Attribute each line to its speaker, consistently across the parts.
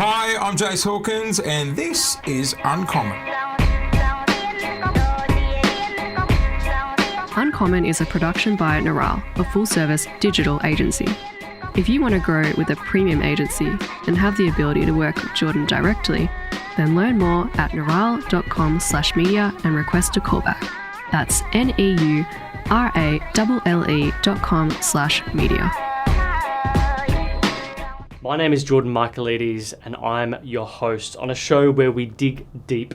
Speaker 1: Hi, I'm Jase Hawkins, and this is Uncommon.
Speaker 2: Uncommon is a production by Neuralle, a full-service digital agency. If you want to grow with a premium agency and have the ability to work with Jordan directly, then learn more neuralle.com/media and request a callback. That's neuralle.com/media.
Speaker 3: My name is Jordan Michaelides, and I'm your host on a show where we dig deep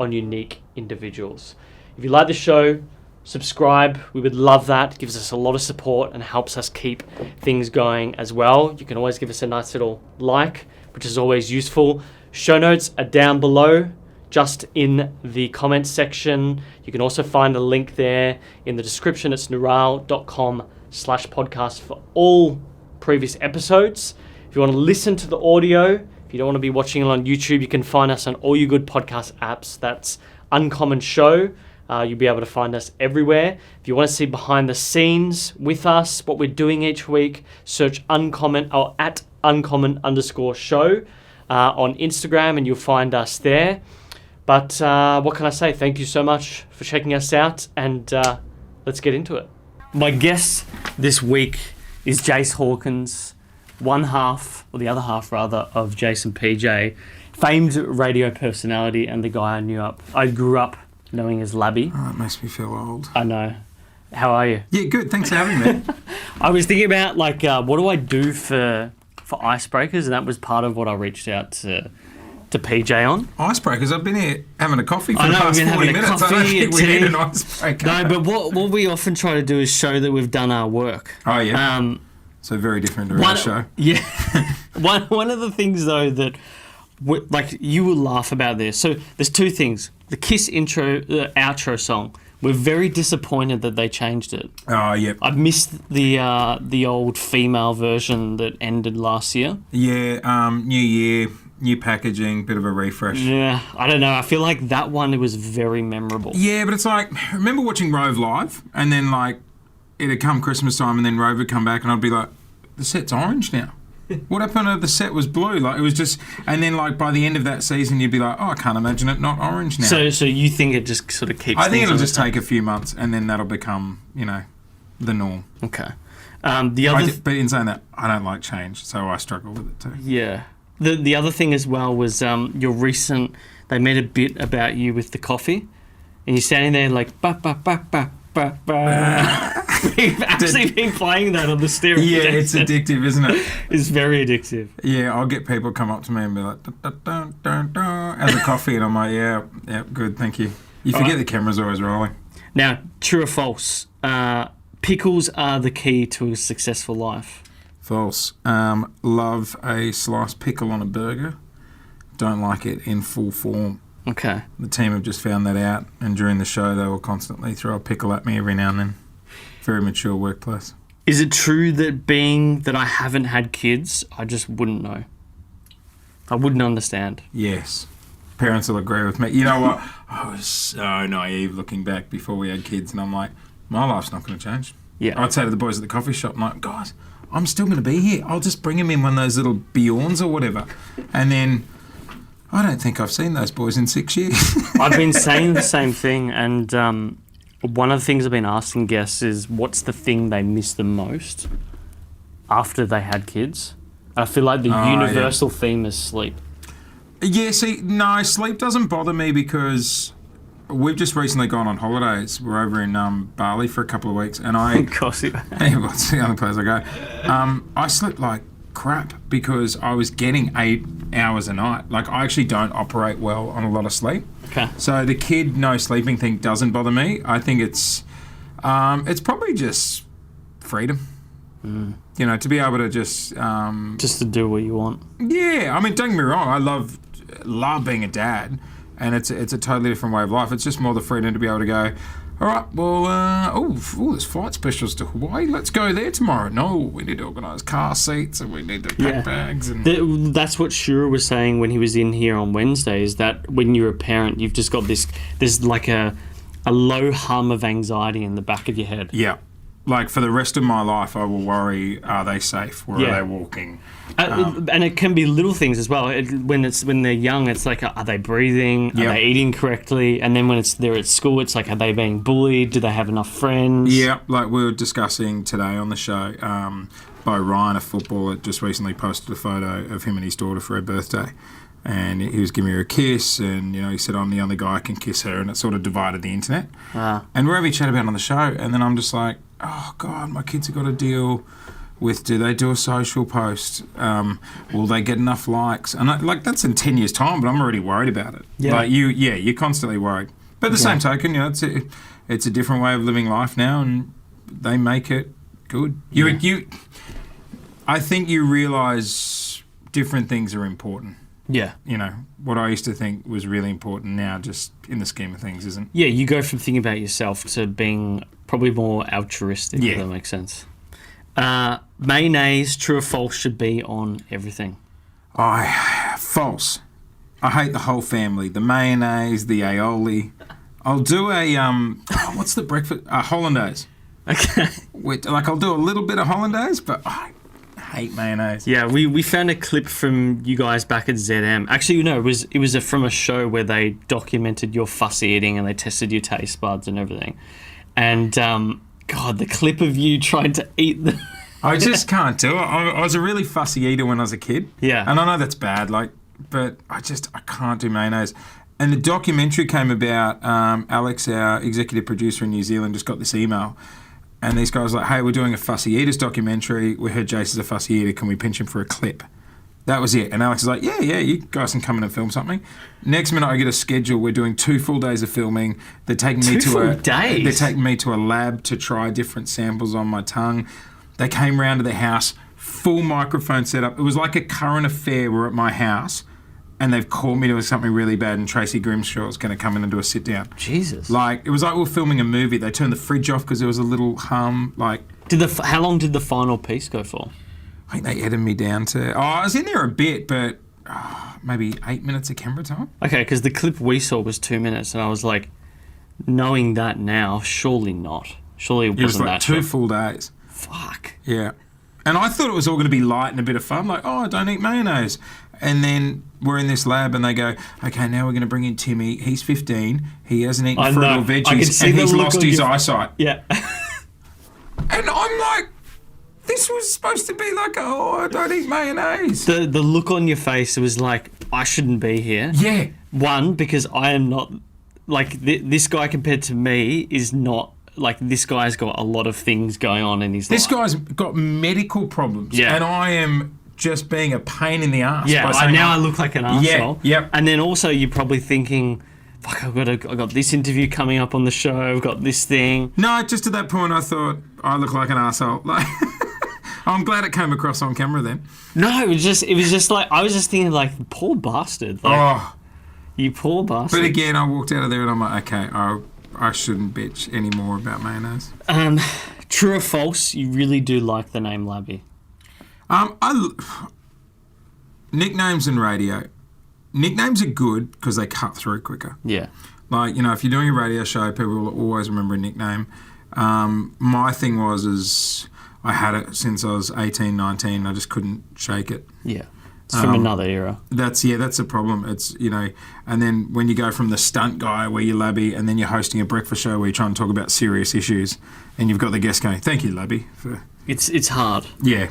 Speaker 3: on unique individuals. If you like the show, subscribe. We would love that. It gives us a lot of support and helps us keep things going as well. You can always give us a nice little like, which is always useful. Show notes are down below, just in the comments section. You can also find a link there in the description. It's neuralle.com/podcast for all previous episodes. If you want to listen to the audio, if you don't want to be watching it on YouTube, you can find us on all your good podcast apps. That's Uncommon Show. You'll be able to find us everywhere. If you want to see behind the scenes with us, what we're doing each week, search Uncommon or at Uncommon_show on Instagram, and you'll find us there. But what can I say? Thank you so much for checking us out, and let's get into it. My guest this week is Jase Hawkins, one half, or the other half rather, of Jase and PJ, famed radio personality and the guy I grew up knowing as Labby.
Speaker 1: Oh, it makes me feel old.
Speaker 3: I know. How are you?
Speaker 1: Yeah, good. Thanks for having me.
Speaker 3: I was thinking about, what do I do for icebreakers, and that was part of what I reached out to PJ on.
Speaker 1: Icebreakers? I've been here having a coffee for the past 40 minutes. I don't think we need an icebreaker.
Speaker 3: No, but what we often try to do is show that we've done our work.
Speaker 1: Oh, yeah. So very different to our show.
Speaker 3: Yeah. One of the things, though, that you will laugh about this. So there's two things. The KIIS outro song. We're very disappointed that they changed it.
Speaker 1: Oh, yeah.
Speaker 3: I missed the old female version that ended last year.
Speaker 1: Yeah, new year, new packaging, bit of a refresh.
Speaker 3: Yeah, I don't know. I feel like that one, it was very memorable.
Speaker 1: Yeah, but it's like, remember watching Rove live? And then, it'd come Christmas time and then Rove would come back and I'd be like, the set's orange now. What happened to the set was blue? It was just, and then by the end of that season, you'd be like, oh, I can't imagine it not orange now.
Speaker 3: So you think it just sort of keeps?
Speaker 1: I think it'll just take a few months, and then that'll become, the norm.
Speaker 3: Okay.
Speaker 1: But in saying that, I don't like change, so I struggle with it too.
Speaker 3: Yeah. The other thing as well was your recent. They made a bit about you with the coffee, and you're standing there like ba ba ba ba ba ba. We've actually been playing that on the stereo.
Speaker 1: Yeah, it's addictive, isn't it?
Speaker 3: It's very addictive.
Speaker 1: Yeah, I'll get people come up to me and be like, dun, dun, dun, dun, as a coffee, and I'm like, yeah, good, thank you. You forget the camera's always rolling.
Speaker 3: Now, true or false? Pickles are the key to a successful life.
Speaker 1: False. Love a sliced pickle on a burger. Don't like it in full form.
Speaker 3: Okay.
Speaker 1: The team have just found that out, and during the show, they will constantly throw a pickle at me every now and then. Very mature workplace.
Speaker 3: Is it true that being that I haven't had kids, I just wouldn't know? I wouldn't understand.
Speaker 1: Yes. Parents will agree with me. You know what? I was so naive looking back before we had kids, and I'm like, my life's not going to change.
Speaker 3: Yeah.
Speaker 1: I'd say to the boys at the coffee shop, I'm like, guys, I'm still going to be here. I'll just bring them in one of those little Bjorns or whatever. And then I don't think I've seen those boys in 6 years.
Speaker 3: I've been saying the same thing, and one of the things I've been asking guests is what's the thing they miss the most after they had kids? I feel like the universal theme is sleep.
Speaker 1: Yeah, sleep doesn't bother me because we've just recently gone on holidays. We're over in Bali for a couple of weeks, and I...
Speaker 3: Of course, yeah.
Speaker 1: It's the only place I go. I slept like crap because I was getting 8 hours a night. I actually don't operate well on a lot of sleep.
Speaker 3: Okay.
Speaker 1: So the kid no sleeping thing doesn't bother me. I think it's probably just freedom. To be able to just
Speaker 3: to do what you want.
Speaker 1: Yeah, I mean, don't get me wrong. I love being a dad, and it's a totally different way of life. It's just more the freedom to be able to go, all right, well, there's flight specials to Hawaii. Let's go there tomorrow. No, we need to organise car seats and we need to pack bags. And
Speaker 3: that's what Shura was saying when he was in here on Wednesday, is that when you're a parent, you've just got there's like a low hum of anxiety in the back of your head.
Speaker 1: Yeah. Like, for the rest of my life, I will worry, are they safe? Where are they walking?
Speaker 3: And it can be little things as well. When they're young, it's like, are they breathing? Are they eating correctly? And then when they're at school, it's like, are they being bullied? Do they have enough friends?
Speaker 1: Yeah, like we were discussing today on the show, by Ryan, a footballer, just recently posted a photo of him and his daughter for her birthday. And he was giving her a kiss, and he said, I'm the only guy I can kiss her, and it sort of divided the internet. And we're having a chat about it on the show, and then I'm just like, oh God, my kids have got to deal with, do they do a social post? Will they get enough likes? And that's in 10 years' time, but I'm already worried about it.
Speaker 3: Yeah.
Speaker 1: Like you're constantly worried. But at the same token, it's a different way of living life now, and they make it good. I think you realise different things are important.
Speaker 3: Yeah.
Speaker 1: What I used to think was really important now, just in the scheme of things, isn't.
Speaker 3: Yeah, you go from thinking about yourself to being probably more altruistic, if that makes sense. Mayonnaise, true or false, should be on everything.
Speaker 1: False. I hate the whole family. The mayonnaise, the aioli. I'll do a, what's the breakfast? Hollandaise.
Speaker 3: Okay.
Speaker 1: I'll do a little bit of hollandaise, but I hate mayonnaise.
Speaker 3: Yeah, we found a clip from you guys back at ZM. Actually, it was from a show where they documented your fussy eating and they tested your taste buds and everything. And God, the clip of you trying to eat the.
Speaker 1: I just can't do it. I was a really fussy eater when I was a kid.
Speaker 3: Yeah.
Speaker 1: And I know that's bad, but I can't do mayonnaise. And the documentary came about. Alex, our executive producer in New Zealand, just got this email. And these guys were like, hey, we're doing a fussy eaters documentary. We heard Jase is a fussy eater. Can we pinch him for a clip? That was it. And Alex is like, yeah, you guys can come in and film something. Next minute, I get a schedule. We're doing 2 full days of filming. They're taking me They're taking me to a lab to try different samples on my tongue. They came round to the house, full microphone setup. It was like a current affair. We're at my house, and they've called me doing something really bad, and Tracy Grimshaw is going to come in and do a sit down.
Speaker 3: Jesus.
Speaker 1: It was like we were filming a movie. They turned the fridge off because there was a little hum.
Speaker 3: How long did the final piece go for?
Speaker 1: I think they edited me down to. I was in there a bit, but maybe 8 minutes of camera time.
Speaker 3: Okay, because the clip we saw was 2 minutes, and I was like, knowing that now, surely not. Surely it wasn't that short.
Speaker 1: 2 full days.
Speaker 3: Fuck.
Speaker 1: Yeah. And I thought it was all going to be light and a bit of fun, I don't eat mayonnaise. And then we're in this lab and they go, okay, now we're going to bring in Timmy. He's 15. He hasn't eaten fruit or veggies and he's lost his eyesight.
Speaker 3: Yeah.
Speaker 1: And I'm like, this was supposed to be I don't eat mayonnaise.
Speaker 3: The look on your face, it was like, I shouldn't be here.
Speaker 1: Yeah.
Speaker 3: One, because I am not, this guy compared to me is not, this guy's got a lot of things going on in his life.
Speaker 1: This guy's got medical problems.
Speaker 3: Yeah.
Speaker 1: And I am just being a pain in the ass.
Speaker 3: Yeah, I look like an arsehole.
Speaker 1: Yeah, yep.
Speaker 3: And then also you're probably thinking, fuck, I've got this interview coming up on the show, I've got this thing.
Speaker 1: No, just at that point I thought, I look like an arsehole. I'm glad it came across on camera then.
Speaker 3: No, it was just I was just thinking poor bastard. You poor bastard.
Speaker 1: But again, I walked out of there and I'm like, okay, I shouldn't bitch anymore about mayonnaise.
Speaker 3: True or false, you really do like the name Labby?
Speaker 1: Nicknames in radio. Nicknames are good because they cut through quicker.
Speaker 3: Yeah.
Speaker 1: If you're doing a radio show, people will always remember a nickname. My thing is I had it since I was 18, 19. I just couldn't shake it.
Speaker 3: Yeah. It's from another era.
Speaker 1: That's the problem. It's, and then when you go from the stunt guy where you're Labby and then you're hosting a breakfast show where you're trying to talk about serious issues and you've got the guest going, thank you, Labby.
Speaker 3: It's hard.
Speaker 1: Yeah.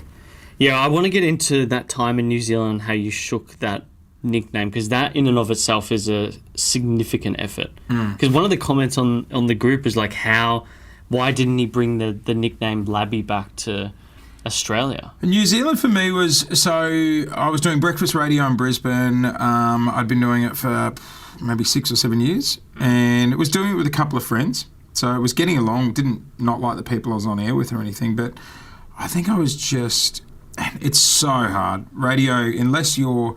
Speaker 3: Yeah, I want to get into that time in New Zealand, how you shook that nickname, because that in and of itself is a significant effort. Because one of the comments on the group is why didn't he bring the nickname Labby back to Australia?
Speaker 1: New Zealand for me was, I was doing breakfast radio in Brisbane. I'd been doing it for maybe 6 or 7 years and was doing it with a couple of friends. So I was getting along, didn't not like the people I was on air with or anything, but I think I was just, it's so hard. Radio, unless you're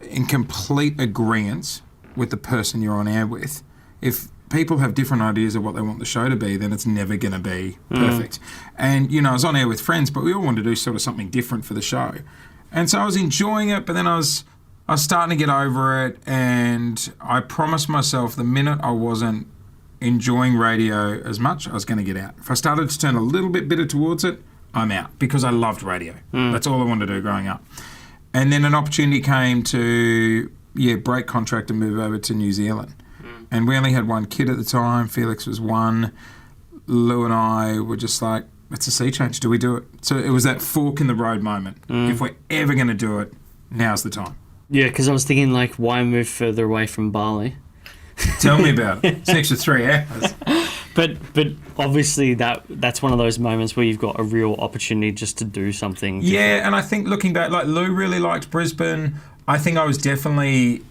Speaker 1: in complete agreement with the person you're on air with, if people have different ideas of what they want the show to be, then it's never going to be perfect. And, I was on air with friends, but we all wanted to do sort of something different for the show. And so I was enjoying it, but then I was starting to get over it, and I promised myself the minute I wasn't enjoying radio as much, I was going to get out. If I started to turn a little bit bitter towards it, I'm out because I loved radio. That's all I wanted to do growing up. And then an opportunity came to, break contract and move over to New Zealand. And we only had one kid at the time. Felix was one. Lou and I were just like, it's a sea change. Do we do it? So it was that fork in the road moment. If we're ever going to do it, now's the time.
Speaker 3: Yeah, because I was thinking, like, why move further away from Bali?
Speaker 1: Tell me about it. It's an extra 3 hours.
Speaker 3: But obviously that's one of those moments where you've got a real opportunity just to do something different.
Speaker 1: Yeah, and I think looking back, like Lou really liked Brisbane. I think I was definitely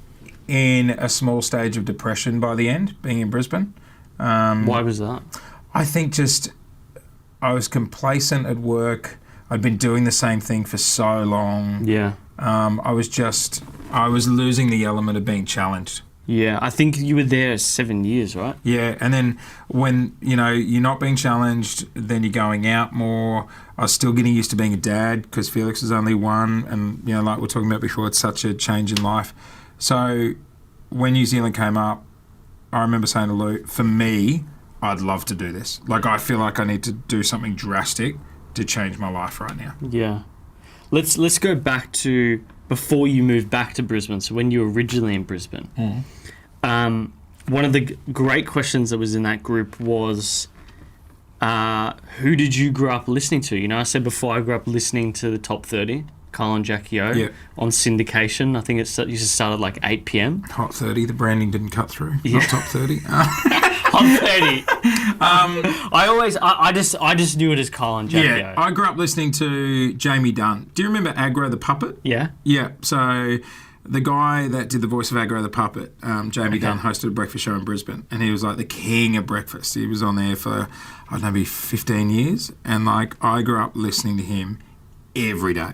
Speaker 1: in a small stage of depression by the end, being in Brisbane.
Speaker 3: Why was that?
Speaker 1: I think just I was complacent at work. I'd been doing the same thing for so long.
Speaker 3: Yeah.
Speaker 1: I was losing the element of being challenged.
Speaker 3: Yeah, I think you were there 7 years, right?
Speaker 1: Yeah, and then when, you're not being challenged, then you're going out more. I was still getting used to being a dad because Felix is only one, and, like we were talking about before, it's such a change in life. So when New Zealand came up, I remember saying to Lou, for me, I'd love to do this. Like, I feel like I need to do something drastic to change my life right now.
Speaker 3: Yeah. Let's go back to before you moved back to Brisbane, so when you were originally in Brisbane. One of the great questions that was in that group was, who did you grow up listening to? I said before I grew up listening to the Top 30, Kyle and Jackie O, on syndication. I think it used to start at like 8 p.m.
Speaker 1: Hot 30, the branding didn't cut through. Not Top 30.
Speaker 3: Hot 30. I just knew it as Kyle and Jackie O.
Speaker 1: Yeah, I grew up listening to Jamie Dunn. Do you remember Aggro the Puppet?
Speaker 3: Yeah.
Speaker 1: Yeah, so the guy that did the voice of Aggro the Puppet, Jamie Dunn, hosted a breakfast show in Brisbane, and he was like the king of breakfast. He was on there for, I don't know, maybe 15 years, and like I grew up listening to him every day.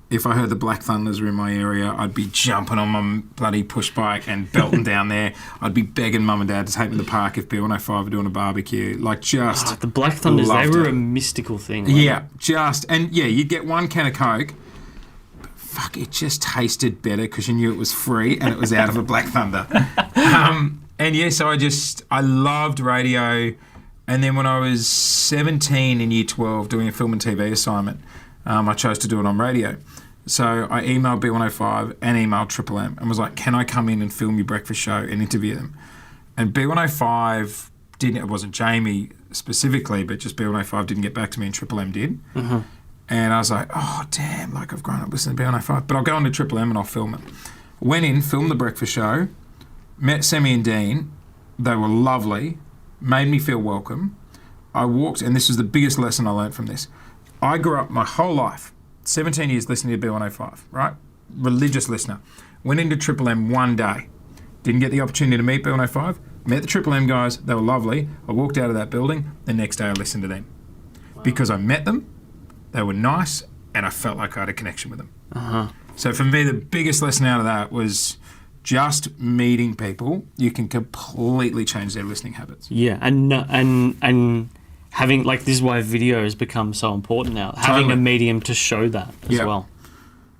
Speaker 1: If I heard the Black Thunders were in my area, I'd be jumping on my bloody push bike and belting down there. I'd be begging mum and dad to take me to the park if B105 were doing a barbecue. Like, just
Speaker 3: the Black Thunders, they were
Speaker 1: it.
Speaker 3: a mystical thing.
Speaker 1: You'd get one can of Coke. But fuck, it just tasted better because you knew it was free and it was out of a Black Thunder. So I loved radio. And then when I was 17 in year 12 doing a film and TV assignment, I chose to do it on radio. So I emailed B105 and emailed Triple M and was like, can I come in and film your breakfast show and interview them? And B105 didn't, it wasn't Jamie specifically, but just B105 didn't get back to me and Triple M did. And I was like, oh, damn, like I've grown up listening to B105, but I'll go on to Triple M and I'll film it. Went in, filmed the breakfast show, met Sammy and Dean. They were lovely, made me feel welcome. I walked, and this was the biggest lesson I learned from this. I grew up my whole life, 17 years listening to B105, right? Religious listener. Went into Triple M one day. Didn't get the opportunity to meet B105. Met the Triple M guys. They were lovely. I walked out of that building. The next day I listened to them. Because I met them, they were nice, and I felt like I had a connection with them. So for me, the biggest lesson out of that was just meeting people. You can completely change their listening habits.
Speaker 3: Yeah, and having, like, this is why video has become so important now. Having a medium to show that as well.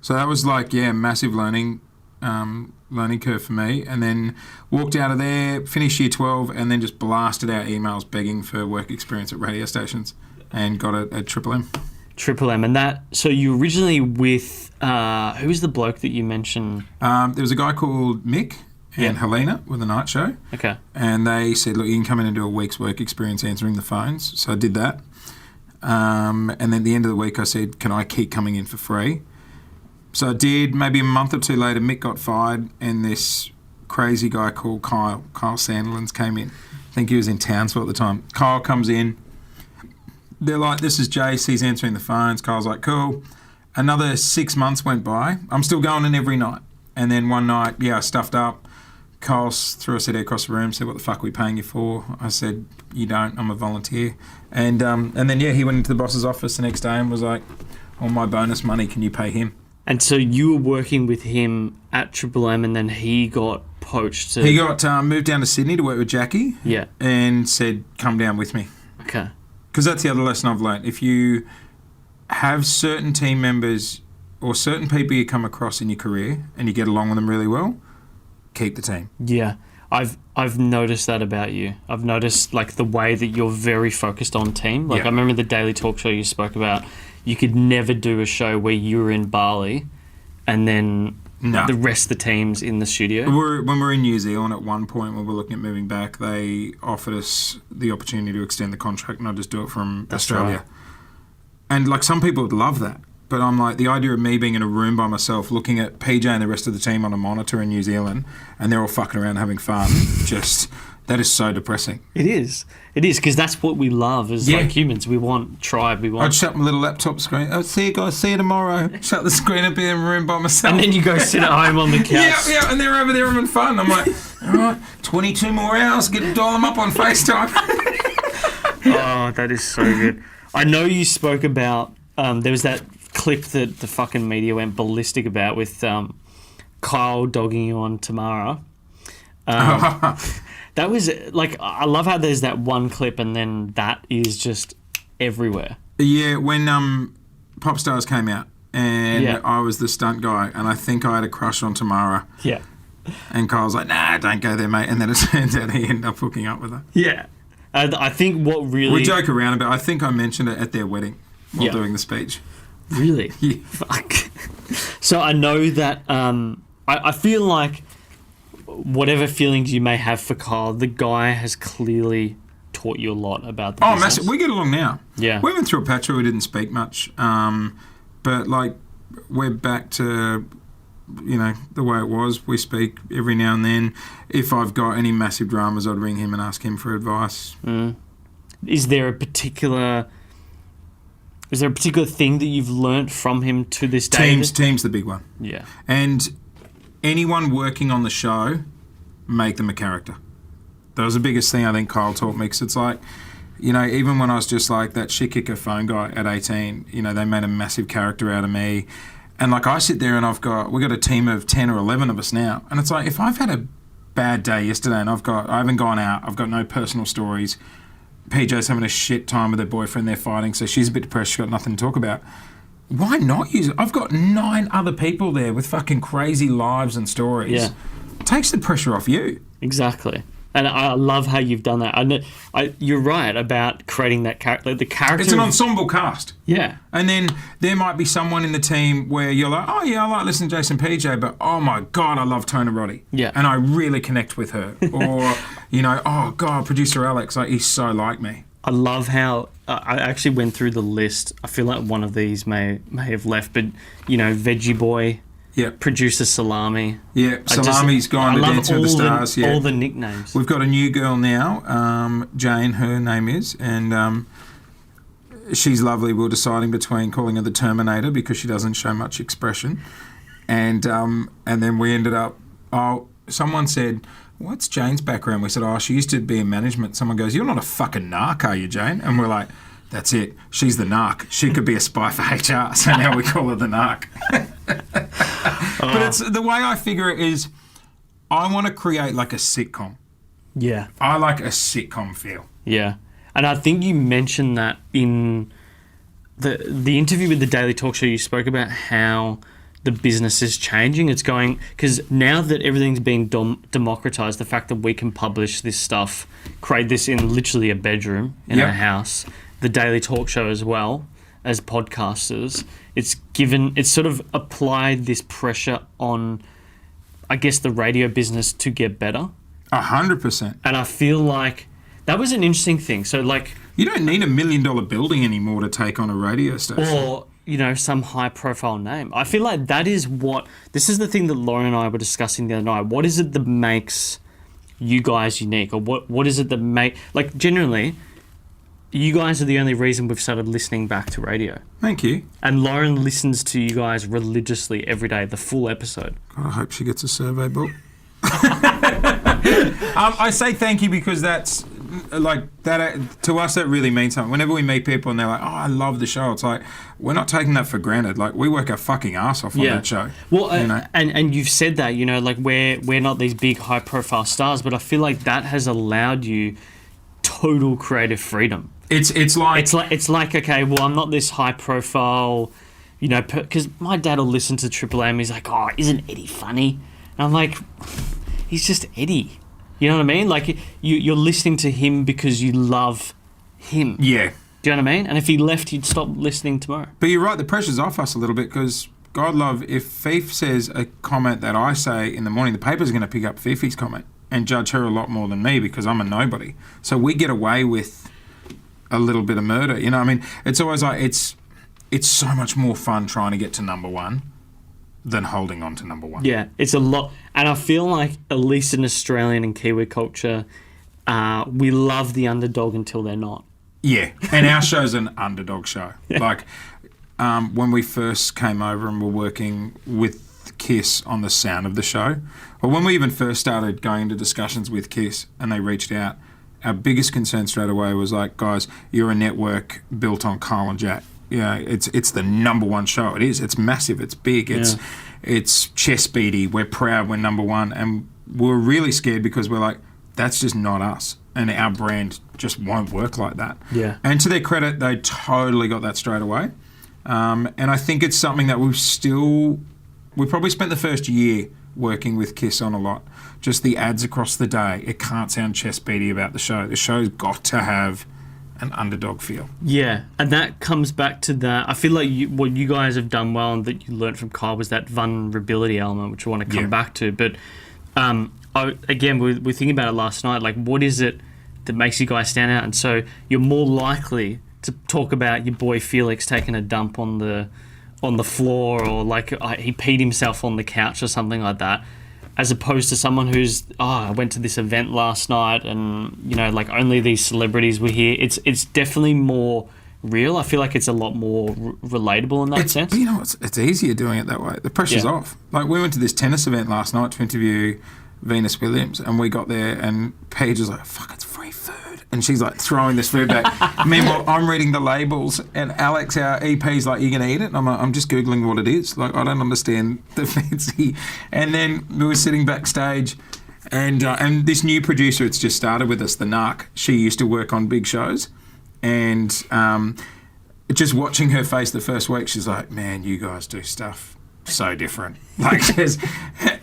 Speaker 1: So that was like, massive learning curve for me. And then walked out of there, finished year 12, and then just blasted out emails begging for work experience at radio stations and got it at Triple M.
Speaker 3: Triple M. And that, so you originally with, who was the bloke that you mentioned?
Speaker 1: There was a guy called Mick and Helena with a night show.
Speaker 3: Okay.
Speaker 1: And they said, look, you can come in and do a week's work experience answering the phones. So I did that. And then at the end of the week, I said, can I keep coming in for free? So I did. Maybe a month or two later, Mick got fired and this crazy guy called Kyle Sandilands came in. I think he was in Townsville at the time. Kyle comes in. They're like, this is Jase. He's answering the phones. Kyle's like, cool. Another 6 months went by. I'm still going in every night. And then one night, I stuffed up. Kyle threw a CD across the room, said, what the fuck are we paying you for? I said, you don't, I'm a volunteer. And then, he went into the boss's office the next day and was like, all my bonus money, can you pay him?
Speaker 3: And so you were working with him at Triple M and then he got poached to...
Speaker 1: He got moved down to Sydney to work with Jackie.
Speaker 3: Yeah.
Speaker 1: And said, come down with me.
Speaker 3: Okay.
Speaker 1: Because that's the other lesson I've learned. If you have certain team members or certain people you come across in your career and you get along with them really well, keep the team.
Speaker 3: Yeah. I've noticed that about you. I've noticed like the way that you're very focused on team. Like I remember the Daily Talk Show you spoke about. You could never do a show where you were in Bali, and then the rest of the team's in the studio.
Speaker 1: When we were in New Zealand at one point when we were looking at moving back, they offered us the opportunity to extend the contract and I'd just do it from Australia. Right. And like some people would love that. But I'm like, the idea of me being in a room by myself, looking at PJ and the rest of the team on a monitor in New Zealand, and they're all fucking around having fun, that is so depressing.
Speaker 3: It is, because that's what we love as like humans. We want tribe.
Speaker 1: I'd shut my little laptop screen. Oh, see you guys. See you tomorrow. Shut the screen and be in a room by myself.
Speaker 3: And then you go sit at home on the couch.
Speaker 1: Yeah, and they're over there having fun. I'm like, all right, 22 more hours. Dial them up on FaceTime.
Speaker 3: Oh, that is so good. I know you spoke about. There was that clip that the fucking media went ballistic about with Kyle dogging you on Tamara. That was like, I love how there's that one clip and then that is just everywhere.
Speaker 1: Yeah, when Pop Stars came out and I was the stunt guy and I think I had a crush on Tamara.
Speaker 3: Yeah.
Speaker 1: And Kyle's like, nah, don't go there, mate. And then it turns out he ended up hooking up with her.
Speaker 3: Yeah. I think what really...
Speaker 1: We joke around about it. I think I mentioned it at their wedding while doing the speech.
Speaker 3: Really?
Speaker 1: Yeah.
Speaker 3: Fuck. So I know that I feel like whatever feelings you may have for Kyle, the guy has clearly taught you a lot about the business.
Speaker 1: Massive. We get along now.
Speaker 3: Yeah.
Speaker 1: We went through a patch where we didn't speak much, but like we're back to, the way it was. We speak every now and then. If I've got any massive dramas, I'd ring him and ask him for advice.
Speaker 3: Mm. Is there a particular thing that you've learnt from him to this day?
Speaker 1: Team's the big one.
Speaker 3: Yeah.
Speaker 1: And anyone working on the show, make them a character. That was the biggest thing I think Kyle taught me, because it's like, even when I was just like that shit kicker phone guy at 18, they made a massive character out of me. And like I sit there and we've got a team of 10 or 11 of us now. And it's like, if I've had a bad day yesterday and I haven't gone out, I've got no personal stories, PJ's having a shit time with her boyfriend, they're fighting, so she's a bit depressed, she's got nothing to talk about. Why not use it? I've got 9 other people there with fucking crazy lives and stories.
Speaker 3: Yeah.
Speaker 1: It takes the pressure off you.
Speaker 3: Exactly. And I love how you've done that. You're right about creating that character. The character.
Speaker 1: It's an ensemble cast.
Speaker 3: Yeah.
Speaker 1: And then there might be someone in the team where you're like, oh yeah, I like listening to Jason PJ, but oh my God, I love Tona Roddy.
Speaker 3: Yeah.
Speaker 1: And I really connect with her. Or, oh God, producer Alex, like he's so like me.
Speaker 3: I love how I actually went through the list. I feel like one of these may have left, but Veggie Boy.
Speaker 1: Yeah.
Speaker 3: Producer Salami.
Speaker 1: Yeah, Salami's gone to Dancing with the Stars.
Speaker 3: All the nicknames.
Speaker 1: We've got a new girl now, Jane, her name is, and she's lovely. We were deciding between calling her the Terminator because she doesn't show much expression, and then we ended up, someone said, what's Jane's background? We said, she used to be in management. Someone goes, you're not a fucking narc, are you, Jane? And we're like, that's it. She's the narc. She could be a spy for HR, so now we call her the narc. But it's the way I figure it is, I want to create like a sitcom.
Speaker 3: Yeah.
Speaker 1: I like a sitcom feel.
Speaker 3: Yeah. And I think you mentioned that in the interview with the Daily Talk Show. You spoke about how the business is changing. It's going, because now that everything's being democratized, the fact that we can publish this stuff, create this in literally a bedroom in our house, the Daily Talk Show as well, as podcasters, it's sort of applied this pressure on, I guess, the radio business to get better.
Speaker 1: 100%.
Speaker 3: And I feel like that was an interesting thing. So like,
Speaker 1: you don't need $1 million building anymore to take on a radio station.
Speaker 3: Or, some high profile name. I feel like this is the thing that Lauren and I were discussing the other night. What is it that makes you guys unique? Or what is it that like generally, you guys are the only reason we've started listening back to radio.
Speaker 1: Thank you.
Speaker 3: And Lauren listens to you guys religiously every day, the full episode.
Speaker 1: God, I hope she gets a survey book. I say thank you because that's like that to us. That really means something. Whenever we meet people and they're like, "Oh, I love the show," it's like we're not taking that for granted. Like we work our fucking ass off on that show.
Speaker 3: Well, and you've said that like we're not these big high profile stars, but I feel like that has allowed you total creative freedom. It's like okay, well, I'm not this high profile, because my dad will listen to Triple M. He's like, "Oh, isn't Eddie funny?" And I'm like, "He's just Eddie." You know what I mean? Like, you're listening to him because you love him.
Speaker 1: Yeah.
Speaker 3: Do you know what I mean? And if he left, you'd stop listening tomorrow.
Speaker 1: But you're right, the pressure's off us a little bit because, God love, if Fife says a comment that I say in the morning, the paper's going to pick up Fifi's comment and judge her a lot more than me because I'm a nobody. So we get away with a little bit of murder. You know what I mean? It's always like, it's so much more fun trying to get to number one than holding on to number one.
Speaker 3: Yeah, it's a lot. And I feel like, at least in Australian and Kiwi culture, we love the underdog until they're not.
Speaker 1: Yeah, and our show's an underdog show. Yeah. Like, when we first came over and were working with KIIS on the sound of the show, or when we even first started going into discussions with KIIS and they reached out, our biggest concern straight away was like, guys, you're a network built on Kyle and Jack. Yeah, it's the number one show. It is. It's massive. It's big. It's chest beady. We're proud. We're number one. And we're really scared because we're like, that's just not us. And our brand just won't work like that.
Speaker 3: Yeah.
Speaker 1: And to their credit, they totally got that straight away. And I think it's something that we probably spent the first year working with KIIS on a lot. Just the ads across the day. It can't sound chest beady about the show. The show's got to have an underdog feel.
Speaker 3: Yeah, and that comes back to that. I feel like what you guys have done well and that you learned from Kyle was that vulnerability element, which I want to come back to. But again, we're thinking about it last night. Like, what is it that makes you guys stand out? And so you're more likely to talk about your boy Felix taking a dump on the floor, or like he peed himself on the couch or something like that, as opposed to someone who's, I went to this event last night and, you know, like only these celebrities were here. It's definitely more real. I feel like it's a lot more relatable in that sense.
Speaker 1: You know, it's easier doing it that way. The pressure's off. Like, we went to this tennis event last night to interview Venus Williams, and we got there and Paige was like, fuck, it's free food. And she's like throwing this food back. Meanwhile, I'm reading the labels and Alex, our EP's like, you going to eat it? And I'm like, I'm just Googling what it is. Like, I don't understand the fancy. And then we were sitting backstage and this new producer, it's just started with us, the Narc. She used to work on big shows. And just watching her face the first week, she's like, man, you guys do stuff so different. Like,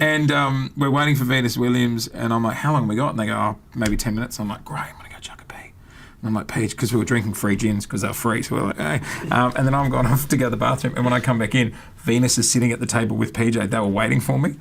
Speaker 1: and we're waiting for Venus Williams and I'm like, how long have we got? And they go, maybe 10 minutes. I'm like, great, I'm going to go chuck a pee. And I'm like, Paige, because we were drinking free gins because they were free. So we're like, hey. And then I'm gone off to go to the bathroom. And when I come back in, Venus is sitting at the table with PJ. They were waiting for me.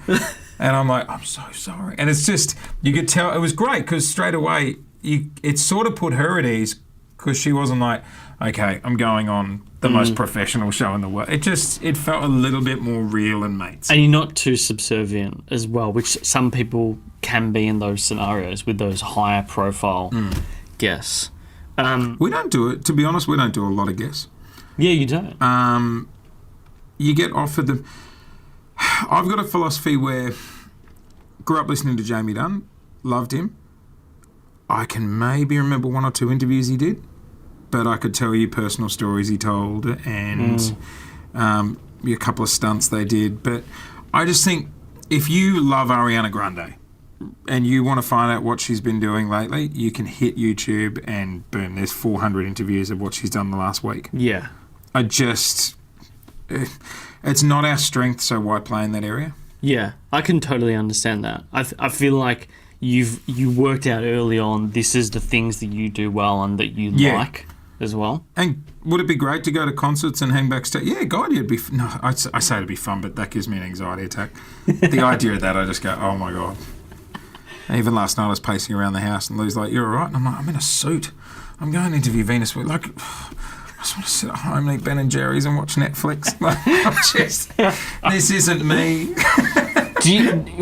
Speaker 1: And I'm like, I'm so sorry. And it's just, you could tell, it was great because straight away, it sort of put her at ease because she wasn't like, okay, I'm going on the most professional show in the world. It felt a little bit more real and mates.
Speaker 3: And you're not too subservient as well, which some people can be in those scenarios with those higher profile guests.
Speaker 1: We don't do it. To be honest, we don't do a lot of guests.
Speaker 3: Yeah, you don't.
Speaker 1: You get offered them. I've got a philosophy where grew up listening to Jamie Dunn, loved him. I can maybe remember one or two interviews he did, but I could tell you personal stories he told and a couple of stunts they did. But I just think if you love Ariana Grande and you want to find out what she's been doing lately, you can hit YouTube and boom, there's 400 interviews of what she's done the last week.
Speaker 3: Yeah.
Speaker 1: It's not our strength, so why play in that area?
Speaker 3: Yeah, I can totally understand that. I feel like you worked out early on, this is the things that you do well and that you like as well. And
Speaker 1: would it be great to go to concerts and hang backstage? Yeah, God, it'd be... No, I say it'd be fun, but that gives me an anxiety attack. The idea of that, I just go, oh my God. Even last night I was pacing around the house and Lou's like, you're all right? And I'm like, I'm in a suit. I'm going to interview Venus. Like, I just want to sit at home and eat Ben and Jerry's and watch Netflix. Like, this isn't me.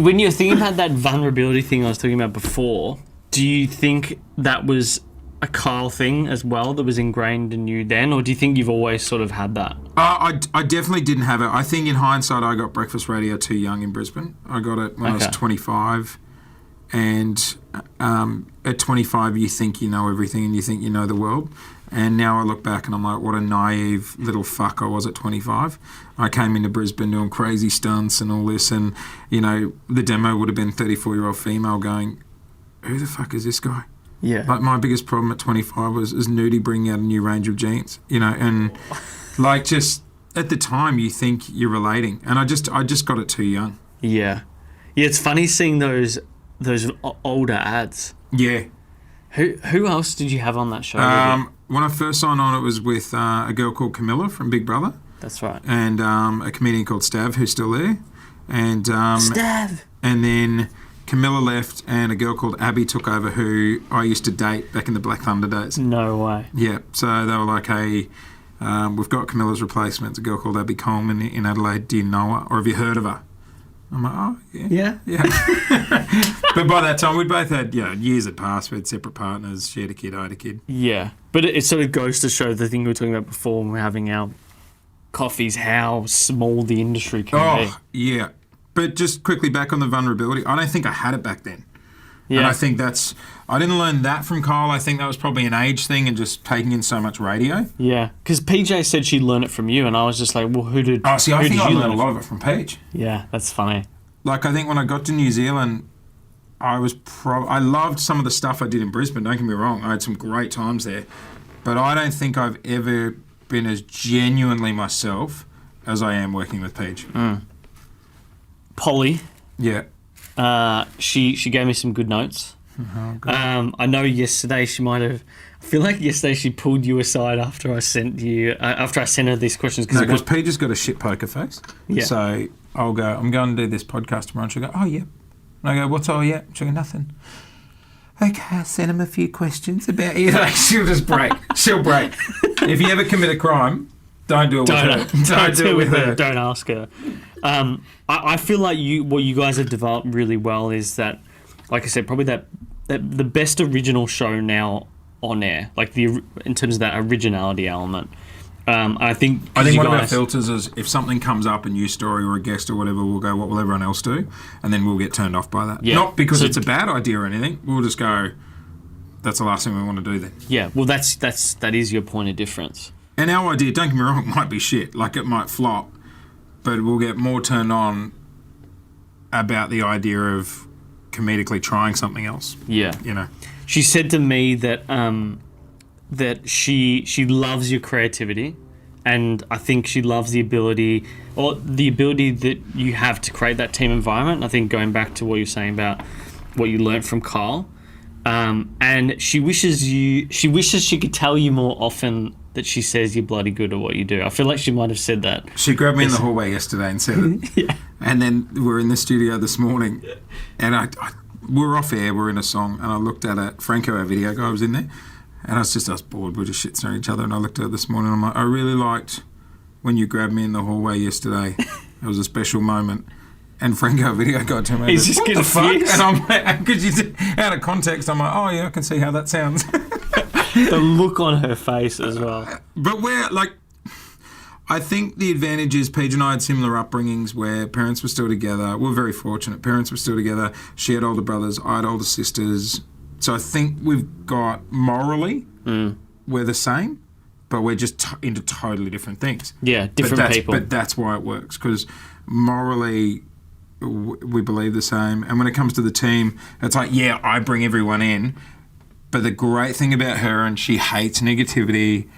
Speaker 3: When you're thinking about that vulnerability thing I was talking about before, do you think that was a Kyle thing as well that was ingrained in you then, or do you think you've always sort of had that?
Speaker 1: I definitely didn't have it. I think in hindsight I got breakfast radio too young in Brisbane. I got it when I was 25, and at 25 you think you know everything and you think you know the world. And now I look back and I'm like, what a naive little fuck I was at 25. I came into Brisbane doing crazy stunts and all this, and, you know, the demo would have been 34-year-old female going, who the fuck is this guy?
Speaker 3: Yeah.
Speaker 1: Like, my biggest problem at 25 was Nudie bringing out a new range of jeans, you know, and, like, just at the time you think you're relating. And I just got it too young.
Speaker 3: Yeah. Yeah, it's funny seeing those those older ads.
Speaker 1: Yeah.
Speaker 3: Who else did you have on that show?
Speaker 1: When I first signed on, it was with a girl called Camilla from Big Brother.
Speaker 3: That's right.
Speaker 1: And a comedian called Stav, who's still there. And
Speaker 3: Stav! And
Speaker 1: then Camilla left and a girl called Abby took over, who I used to date back in the Black Thunder days.
Speaker 3: No way.
Speaker 1: Yeah. So they were like, hey, we've got Camilla's replacement. It's a girl called Abby Coleman in Adelaide. Do you know her? Or have you heard of her? I'm like, oh, yeah. Yeah. But by that time, we'd both had, years had passed. We had separate partners, shared a kid, I had a kid.
Speaker 3: Yeah. But it sort of goes to show the thing we were talking about before when we're having our coffees, how small the industry can be.
Speaker 1: Yeah. But just quickly back on the vulnerability, I don't think I had it back then. Yeah. And I think I didn't learn that from Kyle. I think that was probably an age thing and just taking in so much radio.
Speaker 3: Yeah. Because PJ said she'd learn it from you, and I was just like, well, who did
Speaker 1: I think I learned a lot of it from Paige.
Speaker 3: Yeah, that's funny.
Speaker 1: Like, I think when I got to New Zealand, I loved some of the stuff I did in Brisbane, don't get me wrong. I had some great times there. But I don't think I've ever been as genuinely myself as I am working with Paige.
Speaker 3: Polly.
Speaker 1: Yeah.
Speaker 3: She gave me some good notes.
Speaker 1: Oh, good.
Speaker 3: I know yesterday I feel like yesterday she pulled you aside after I sent her these questions.
Speaker 1: Because Paige has got a shit poker face.
Speaker 3: Yeah.
Speaker 1: So I'll go, I'm going to do this podcast tomorrow. And she'll go, oh, yeah. And I go, what's all yeah? She'll go, nothing. Okay, I'll send him a few questions about you. Like, she'll just break. She'll break. If you ever commit a crime, don't do it with her. Don't do it with her.
Speaker 3: Don't ask her. I feel like what you guys have developed really well is that, like I said, probably that the best original show now on air, like in terms of that originality element. I think one of our filters is if something comes up, a news story or a guest or whatever, we'll go, what will everyone else do? And then we'll get turned off by that. Yeah.
Speaker 1: Not because it's a bad idea or anything. We'll just go, that's the last thing we want to do then.
Speaker 3: Yeah, well, that is your point of difference.
Speaker 1: And our idea, don't get me wrong, might be shit. Like, it might flop. But we'll get more turned on about the idea of comedically trying something else.
Speaker 3: Yeah. She said to me that that she loves your creativity, and I think she loves the ability that you have to create that team environment. I think going back to what you're saying about what you learnt from Kyle, and she wishes she could tell you more often that she says you're bloody good at what you do. I feel like she might have said that.
Speaker 1: She grabbed me in the hallway yesterday and said it.
Speaker 3: Yeah.
Speaker 1: And then we're in the studio this morning, and we're off air, we're in a song, and I looked at it. Franco, our video guy, was in there, and I was bored. We're just shit staring each other, and I looked at it this morning, and I'm like, I really liked when you grabbed me in the hallway yesterday. It was a special moment. And Franco, our video guy, turned around and said, what the fuck? And I'm like, out of context, I'm like, oh yeah, I can see how that sounds.
Speaker 3: The look on her face as well.
Speaker 1: But I think the advantage is Paige and I had similar upbringings where parents were still together. We're very fortunate. Parents were still together. She had older brothers. I had older sisters. So I think we've got morally, we're the same, but we're just into totally different things.
Speaker 3: Yeah, different people.
Speaker 1: But that's why it works, because morally we believe the same. And when it comes to the team, it's like, yeah, I bring everyone in. But the great thing about her, and she hates negativity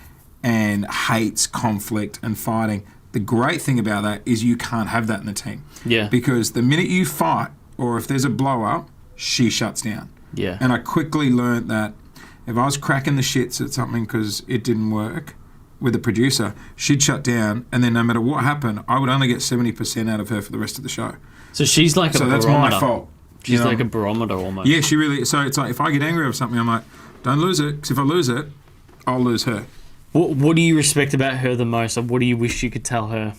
Speaker 1: and hates conflict and fighting. The great thing about that is you can't have that in the team.
Speaker 3: Yeah.
Speaker 1: Because the minute you fight, or if there's a blow up, she shuts down.
Speaker 3: Yeah.
Speaker 1: And I quickly learnt that if I was cracking the shits at something because it didn't work with the producer, she'd shut down, and then no matter what happened, I would only get 70% out of her for the rest of the show.
Speaker 3: So she's like a barometer.
Speaker 1: So that's my fault.
Speaker 3: She's like a barometer almost.
Speaker 1: Yeah, she really... So it's like, if I get angry over something, I'm like, don't lose it, because if I lose it, I'll lose her.
Speaker 3: What do you respect about her the most? Or what do you wish you could tell her?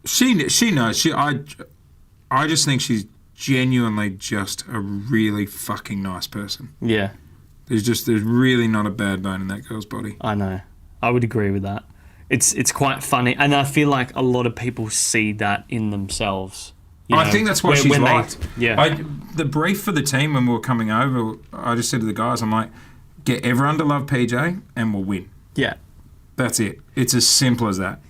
Speaker 1: She knows. I just think she's genuinely just a really fucking nice person.
Speaker 3: Yeah.
Speaker 1: There's really not a bad bone in that girl's body.
Speaker 3: I know. I would agree with that. It's quite funny, and I feel like a lot of people see that in themselves.
Speaker 1: I think that's why she's liked.
Speaker 3: Yeah.
Speaker 1: The brief for the team when we were coming over, I just said to the guys, I'm like, get everyone to love PJ and we'll win.
Speaker 3: Yeah.
Speaker 1: That's it. It's as simple as that.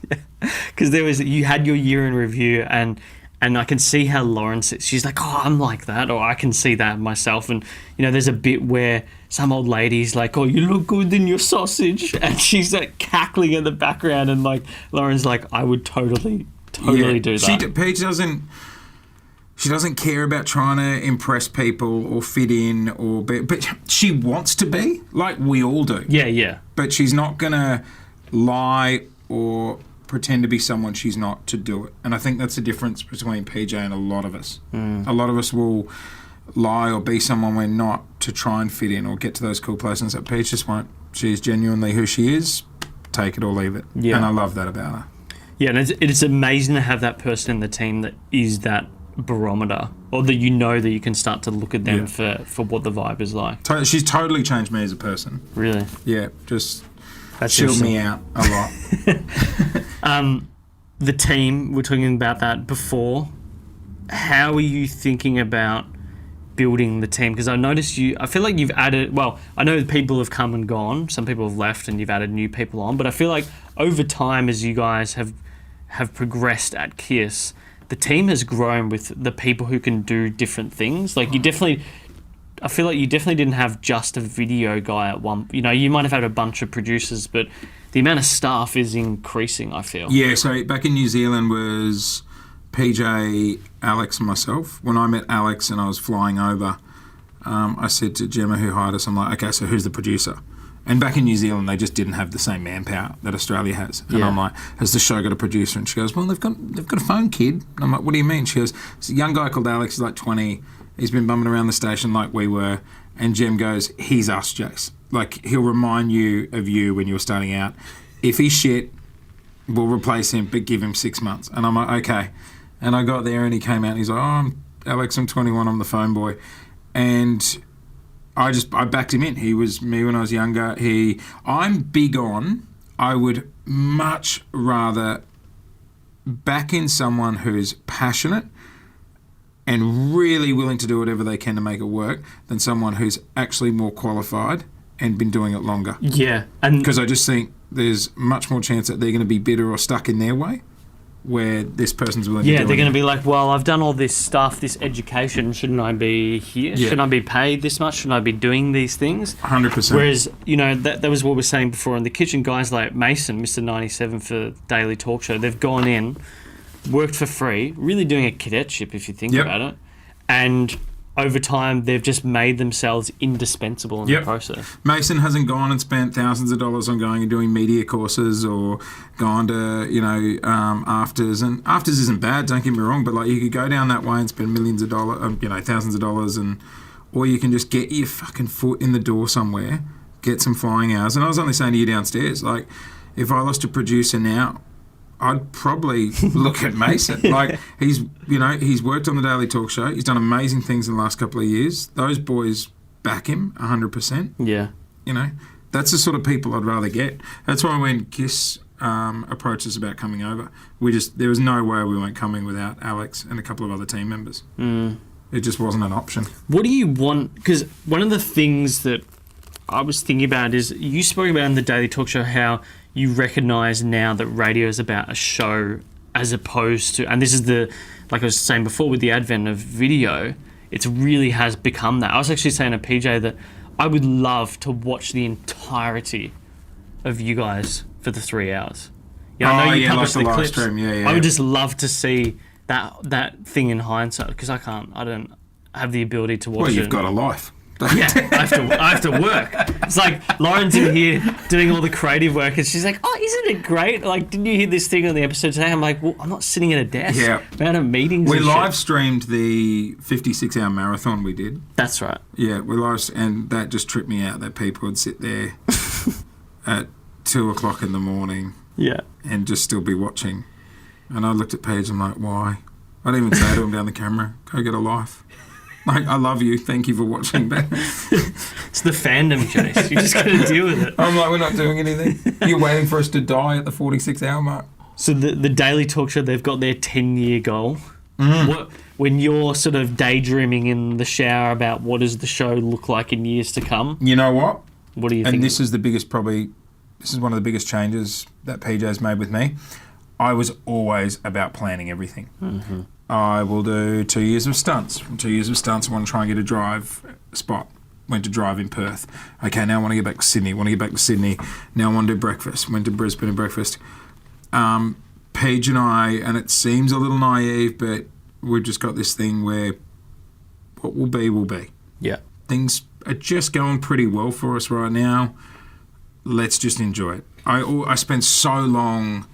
Speaker 3: Because you had your year in review, and I can see how Lauren, she's like, oh, I'm like that, or I can see that myself. And, there's a bit where some old lady's like, oh, you look good in your sausage. And she's like cackling in the background, and like Lauren's like, I would totally do that.
Speaker 1: Paige doesn't... She doesn't care about trying to impress people or fit in but she wants to be, like we all do.
Speaker 3: Yeah.
Speaker 1: But she's not going to lie or pretend to be someone she's not to do it. And I think that's the difference between PJ and a lot of us. A lot of us will lie or be someone we're not to try and fit in or get to those cool places that Paige just won't. She's genuinely who she is. Take it or leave it. Yeah. And I love that about her.
Speaker 3: Yeah, and it's amazing to have that person in the team that is that barometer, or that that you can start to look at them for what the vibe is like.
Speaker 1: She's totally changed me as a person.
Speaker 3: Really?
Speaker 1: Yeah, just chilled me out a lot.
Speaker 3: The team, we're talking about that before. How are you thinking about building the team? Because I noticed I feel like you've added, well, I know people have come and gone, some people have left and you've added new people on, but I feel like over time as you guys have progressed at KIIS, the team has grown with the people who can do different things. Like I feel like you definitely didn't have just a video guy at one, you might have had a bunch of producers, but the amount of staff is increasing, I feel.
Speaker 1: Yeah, so back in New Zealand was PJ, Alex and myself. When I met Alex and I was flying over, I said to Gemma who hired us, I'm like, okay, so who's the producer? And back in New Zealand, they just didn't have the same manpower that Australia has. And I'm like, has the show got a producer? And she goes, well, they've got a phone kid. And I'm like, what do you mean? She goes, it's a young guy called Alex, he's like 20. He's been bumming around the station like we were. And Gem goes, he's us, Jase. Like, he'll remind you of you when you were starting out. If he's shit, we'll replace him, but give him 6 months. And I'm like, okay. And I got there and he came out and he's like, I'm Alex, I'm 21, I'm the phone boy. And I backed him in. He was me when I was younger. I'm big on, I would much rather back in someone who's passionate and really willing to do whatever they can to make it work than someone who's actually more qualified and been doing it longer.
Speaker 3: Yeah.
Speaker 1: Because I just think there's much more chance that they're going to be bitter or stuck in their way where this person's willing to do it.
Speaker 3: Yeah, they're going to be like, well, I've done all this stuff, this education, shouldn't I be here? Yeah. Shouldn't I be paid this much? Shouldn't I be doing these things?
Speaker 1: 100%.
Speaker 3: Whereas, that was what we were saying before in the kitchen. Guys like Mason, Mr. 97 for Daily Talk Show, they've gone in, worked for free, really doing a cadetship if you think about it, and over time they've just made themselves indispensable in the process.
Speaker 1: Mason hasn't gone and spent thousands of dollars on going and doing media courses or gone to afters, and afters isn't bad, don't get me wrong, but like you could go down that way and spend millions of dollars, thousands of dollars, or you can just get your fucking foot in the door somewhere, get some flying hours. And I was only saying to you downstairs, like if I lost a producer now, I'd probably look at Mason. Like he's worked on the Daily Talk Show. He's done amazing things in the last couple of years. Those boys back him 100%.
Speaker 3: Yeah.
Speaker 1: That's the sort of people I'd rather get. That's why when KIIS approached us about coming over, there was no way we weren't coming without Alex and a couple of other team members. It just wasn't an option.
Speaker 3: What do you want? Because one of the things that I was thinking about is you spoke about in the Daily Talk Show how you recognise now that radio is about a show as opposed to, and this is like I was saying before with the advent of video, it really has become that. I was actually saying to PJ that I would love to watch the entirety of you guys for the 3 hours. I know you publish the clips.
Speaker 1: Stream. Yeah.
Speaker 3: I would just love to see that thing in hindsight because I don't have the ability to watch it.
Speaker 1: Well, you've got a life.
Speaker 3: Yeah, I have to work. It's like Lauren's in here doing all the creative work and she's like, oh, isn't it great? Like, didn't you hear this thing on the episode today? I'm like, well, I'm not sitting at a desk.
Speaker 1: Yeah.
Speaker 3: I'm out of meetings.
Speaker 1: We live streamed the 56-hour marathon we did.
Speaker 3: That's right.
Speaker 1: Yeah, and that just tripped me out that people would sit there at 2 o'clock in the morning and just still be watching. And I looked at Paige, I'm like, why? I didn't even say to him down the camera, go get a life. Like, I love you. Thank you for watching that.
Speaker 3: It's the fandom, Jase. You just got to deal with it.
Speaker 1: I'm like, we're not doing anything. You're waiting for us to die at the 46-hour mark.
Speaker 3: So the Daily Talk Show, they've got their 10-year goal. When you're sort of daydreaming in the shower about what does the show look like in years to come?
Speaker 1: You know what?
Speaker 3: What do you think?
Speaker 1: And this is one of the biggest changes that PJ's made with me. I was always about planning everything. Mm-hmm. I will do 2 years of stunts. From 2 years of stunts, I want to try and get a drive spot. Went to drive in Perth. Okay, now I want to get back to Sydney. Now I want to do breakfast. Went to Brisbane and breakfast. Paige and I, and it seems a little naive, but we've just got this thing where what will be will be.
Speaker 3: Yeah.
Speaker 1: Things are just going pretty well for us right now. Let's just enjoy it. I spent so long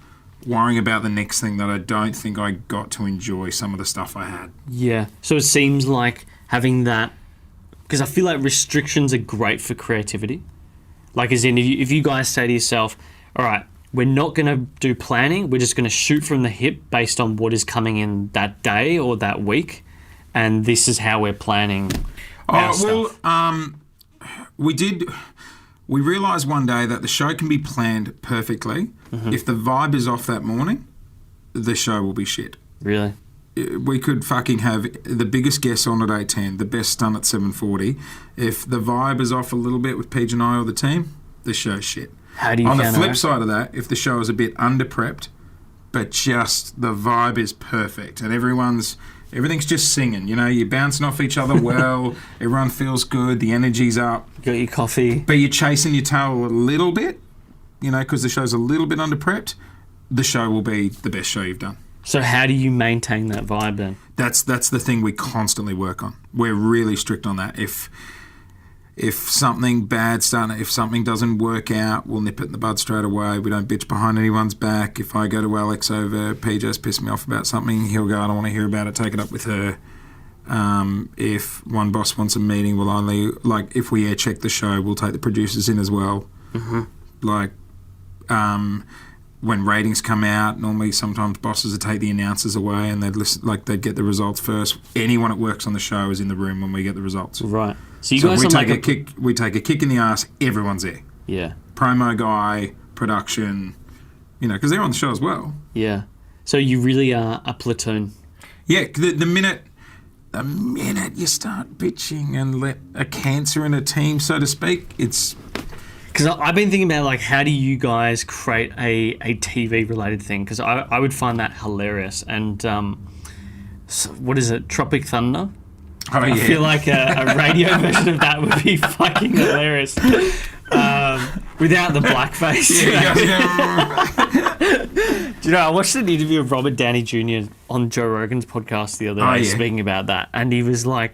Speaker 1: worrying about the next thing that I don't think I got to enjoy some of the stuff I had.
Speaker 3: Yeah. So it seems like having that, because I feel like restrictions are great for creativity. Like, as in, if you guys say to yourself, all right, we're not going to do planning, we're just going to shoot from the hip based on what is coming in that day or that week, and this is how we're planning our stuff.
Speaker 1: We realised one day that the show can be planned perfectly. Mm-hmm. If the vibe is off that morning, the show will be shit.
Speaker 3: Really?
Speaker 1: We could fucking have the biggest guest on at 8:10, the best stunt at 7:40. If the vibe is off a little bit with Paige and I or the team, the show's shit.
Speaker 3: How do you
Speaker 1: On the flip side of that, if the show is a bit under-prepped, but just the vibe is perfect and everything's just singing, you know, you're bouncing off each other well, everyone feels good, the energy's up.
Speaker 3: You got your coffee.
Speaker 1: But you're chasing your tail a little bit, you know, because the show's a little bit under-prepped, the show will be the best show you've done.
Speaker 3: So how do you maintain that vibe then?
Speaker 1: That's the thing we constantly work on. We're really strict on that. If something if something doesn't work out, we'll nip it in the bud straight away. We don't bitch behind anyone's back. If I go to Alex over PJ's pissed me off about something, he'll go, I don't want to hear about it, take it up with her. If one boss wants a meeting, we'll only, like, if we air check the show, we'll take the producers in as well. Mm-hmm. Like, when ratings come out, normally sometimes bosses would take the announcers away and they'd listen, like they'd get the results first. Anyone that works on the show is in the room when we get the results.
Speaker 3: Right. So you guys
Speaker 1: we take a kick in the ass, everyone's there.
Speaker 3: Yeah.
Speaker 1: Promo guy, production, you know, because they're on the show as well.
Speaker 3: Yeah. So you really are a platoon.
Speaker 1: Yeah. The minute you start bitching and let a cancer in a team, so to speak, it's...
Speaker 3: Because I've been thinking about, like, how do you guys create a TV-related thing? Because I would find that hilarious. And so what is it, Tropic Thunder?
Speaker 1: Oh, yeah.
Speaker 3: I feel like a radio version of that would be fucking hilarious. Without the blackface. Do you know, I watched an interview of Robert Downey Jr. on Joe Rogan's podcast the other day speaking about that. And he was like,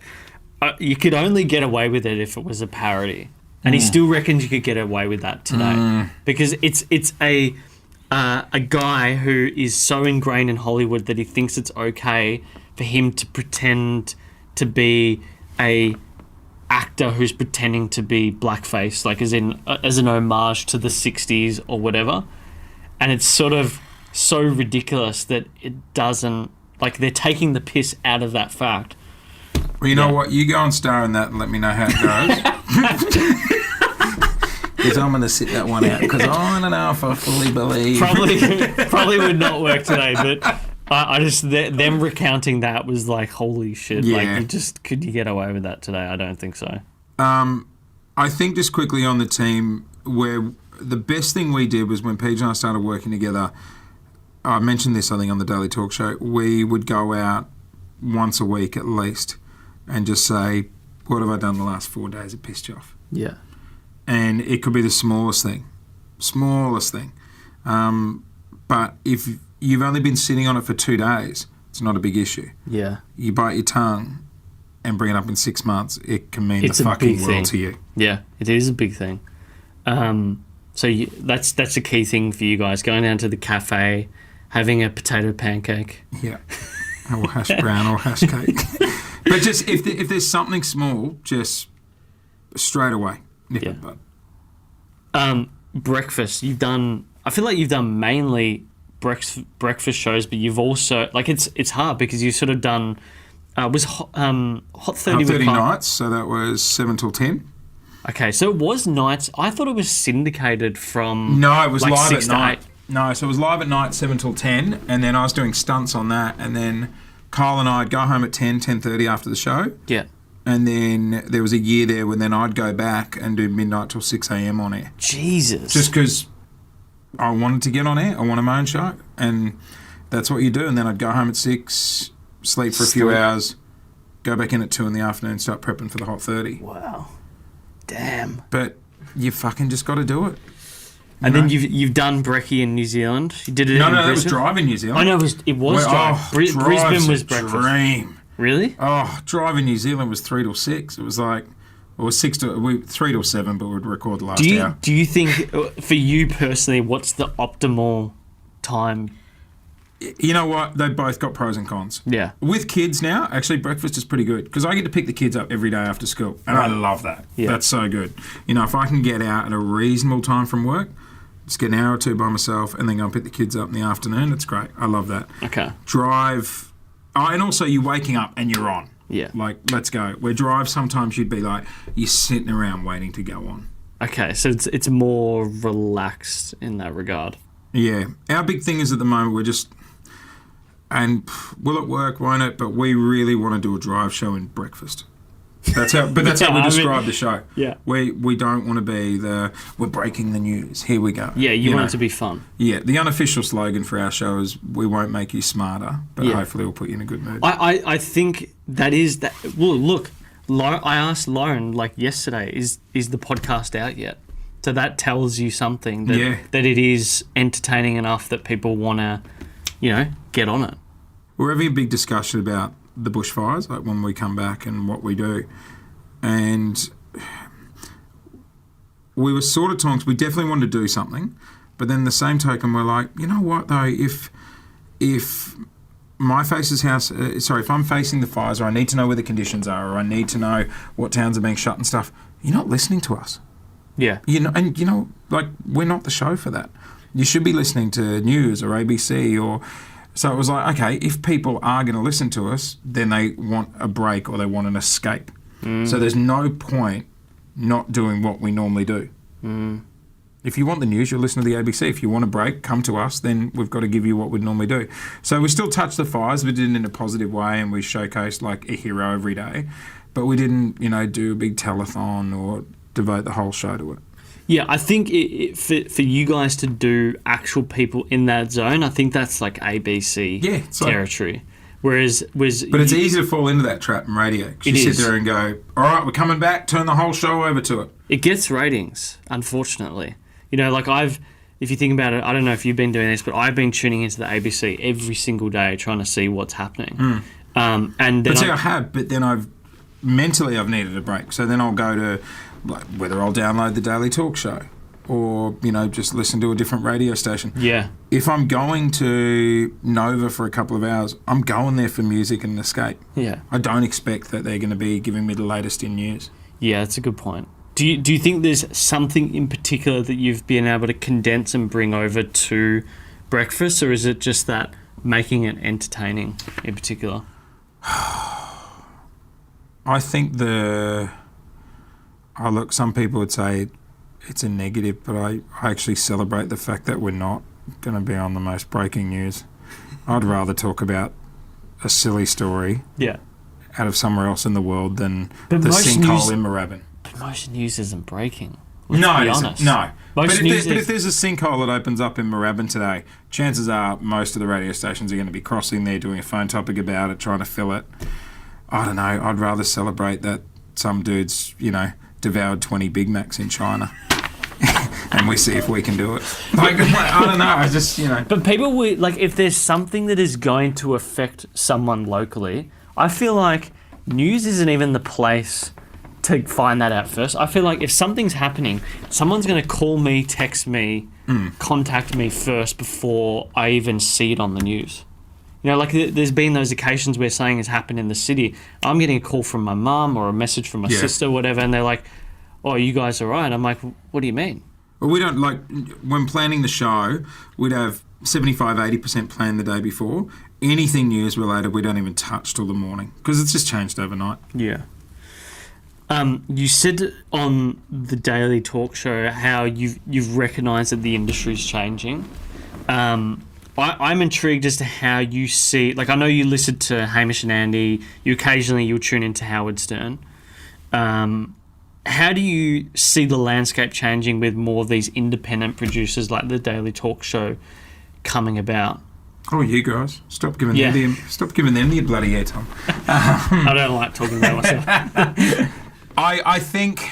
Speaker 3: you could only get away with it if it was a parody. And he still reckons you could get away with that today. Because it's a guy who is so ingrained in Hollywood that he thinks it's okay for him to pretend to be a actor who's pretending to be blackface, like as an homage to the 60s or whatever. And it's sort of so ridiculous that it doesn't, like, they're taking the piss out of that fact.
Speaker 1: Well, you know what? You go and star in that and let me know how it goes. Because I'm going to sit that one out. Because I don't know if I fully believe.
Speaker 3: Probably would not work today. But I just them recounting that was like, holy shit!
Speaker 1: Yeah.
Speaker 3: Like, could you get away with that today? I don't think so.
Speaker 1: I think just quickly on the team, where the best thing we did was when Paige and I started working together. I mentioned this, I think, on the Daily Talk Show. We would go out once a week at least and just say, what have I done the last 4 days that pissed you off?
Speaker 3: Yeah.
Speaker 1: And it could be the smallest thing. But if you've only been sitting on it for 2 days, it's not a big issue.
Speaker 3: Yeah.
Speaker 1: You bite your tongue and bring it up in 6 months, it can mean the fucking world to you.
Speaker 3: Yeah, it is a big thing. So that's a key thing for you guys, going down to the cafe, having a potato pancake.
Speaker 1: Yeah. Or hash brown or hash cake. But just if there's something small, just straight away, nip it, bud.
Speaker 3: Breakfast. I feel like you've done mainly breakfast shows, but you've also, like, it's hard because you've sort of done was Hot 30
Speaker 1: Hot 30 nights, so that was 7 till 10.
Speaker 3: Okay, so it was nights. I thought it was syndicated from
Speaker 1: it was
Speaker 3: like
Speaker 1: live
Speaker 3: 6
Speaker 1: at
Speaker 3: to
Speaker 1: night.
Speaker 3: 8.
Speaker 1: No, so it was live at night, 7 till 10, and then I was doing stunts on that, and then Kyle and I'd go home at 10:30 after the show.
Speaker 3: Yeah.
Speaker 1: And then there was a year there when then I'd go back and do midnight till 6 a.m. on air.
Speaker 3: Jesus.
Speaker 1: Just because I wanted to get on air. I wanted my own show. And that's what you do. And then I'd go home at 6, sleep for a few hours, go back in at 2 in the afternoon, start prepping for the Hot 30.
Speaker 3: Wow. Damn.
Speaker 1: But you fucking just got to do it.
Speaker 3: And then you've done brekkie in New Zealand. You did it.
Speaker 1: No,
Speaker 3: in
Speaker 1: that was
Speaker 3: Brisbane?
Speaker 1: drive in New Zealand.
Speaker 3: I know it was drive. Brisbane was breakfast.
Speaker 1: Dream.
Speaker 3: Really?
Speaker 1: Oh, drive in New Zealand was 3 till 6. It was like, it was 3 till 7, but we'd record the last hour.
Speaker 3: Do you think, for you personally, what's the optimal time?
Speaker 1: You know what? They've both got pros and cons.
Speaker 3: Yeah.
Speaker 1: With kids now, actually, breakfast is pretty good because I get to pick the kids up every day after school, and I love that. Yeah. That's so good. You know, if I can get out at a reasonable time from work, just get an hour or two by myself, and then go and pick the kids up in the afternoon, it's great. I love that.
Speaker 3: Okay.
Speaker 1: Drive. Oh, and also you're waking up and you're on.
Speaker 3: Yeah.
Speaker 1: Like, let's go. Where drive, sometimes you'd be like, you're sitting around waiting to go on.
Speaker 3: Okay, so it's more relaxed in that regard.
Speaker 1: Yeah. Our big thing is at the moment, we're just... And will it work, won't it? But we really want to do a drive show in breakfast. That's how we describe the show.
Speaker 3: Yeah.
Speaker 1: We don't want to be we're breaking the news. Here we go.
Speaker 3: Yeah, you want it to be fun.
Speaker 1: Yeah. The unofficial slogan for our show is we won't make you smarter, but hopefully we'll put you in a good mood.
Speaker 3: I think that is that. Well, look, I asked Lauren like yesterday, is the podcast out yet? So that tells you something that it is entertaining enough that people want to, get on it.
Speaker 1: We're having a big discussion about the bushfires, like when we come back and what we do. And we were sort of talking, we definitely wanted to do something, but then the same token, we're like, you know what though, if I'm facing the fires, or I need to know where the conditions are, or I need to know what towns are being shut and stuff, you're not listening to us.
Speaker 3: Yeah.
Speaker 1: Like, we're not the show for that. You should be listening to news or ABC or... So it was like, okay, if people are going to listen to us, then they want a break or they want an escape. So there's no point not doing what we normally do. If you want the news, you'll listen to the ABC. If you want a break, come to us, then we've got to give you what we'd normally do. So we still touched the fires, we did it in a positive way, and we showcased like a hero every day. But we didn't, do a big telethon or devote the whole show to it.
Speaker 3: Yeah, I think for you guys to do actual people in that zone, I think that's like ABC territory. But it's
Speaker 1: easy to fall into that trap in radio. You sit there and go, all right, we're coming back, turn the whole show over to it.
Speaker 3: It gets ratings, unfortunately. If you think about it, I don't know if you've been doing this, but I've been tuning into the ABC every single day trying to see what's happening. I
Speaker 1: have, but then I've needed a break. So then I'll go to... like whether I'll download the Daily Talk Show or, just listen to a different radio station.
Speaker 3: Yeah.
Speaker 1: If I'm going to Nova for a couple of hours, I'm going there for music and an escape.
Speaker 3: Yeah.
Speaker 1: I don't expect that they're going to be giving me the latest in news.
Speaker 3: Yeah, that's a good point. Do you think there's something in particular that you've been able to condense and bring over to breakfast, or is it just that making it entertaining in particular?
Speaker 1: I think look, some people would say it's a negative, but I actually celebrate the fact that we're not going to be on the most breaking news. I'd rather talk about a silly story out of somewhere else in the world than the sinkhole in Moorabbin.
Speaker 3: But most news isn't breaking.
Speaker 1: No, it isn't. No. But
Speaker 3: if
Speaker 1: there's a sinkhole that opens up in Moorabbin today, chances are most of the radio stations are going to be crossing there, doing a phone topic about it, trying to fill it. I don't know. I'd rather celebrate that some dude's, devoured 20 Big Macs in China. And we see if we can do it. Like, I don't know. I just,
Speaker 3: But people will, like, if there's something that is going to affect someone locally, I feel like news isn't even the place to find that out first. I feel like if something's happening, someone's going to call me, text me, contact me first before I even see it on the news. Like there's been those occasions where something has happened in the city. I'm getting a call from my mum or a message from my sister, whatever, and they're like, "Oh, you guys all right?" I'm like, "What do you mean?"
Speaker 1: Well, we don't, when planning the show, we'd have 75-80% planned the day before. Anything news related, we don't even touch till the morning because it's just changed overnight.
Speaker 3: Yeah. You said on the Daily Talk Show how you've recognised that the industry's changing. I'm intrigued as to how you see... Like, I know you listened to Hamish and Andy. You'll tune into Howard Stern. How do you see the landscape changing with more of these independent producers like the Daily Talk Show coming about?
Speaker 1: Oh, you guys. Stop giving them the bloody airtime.
Speaker 3: I don't like talking about myself.
Speaker 1: I think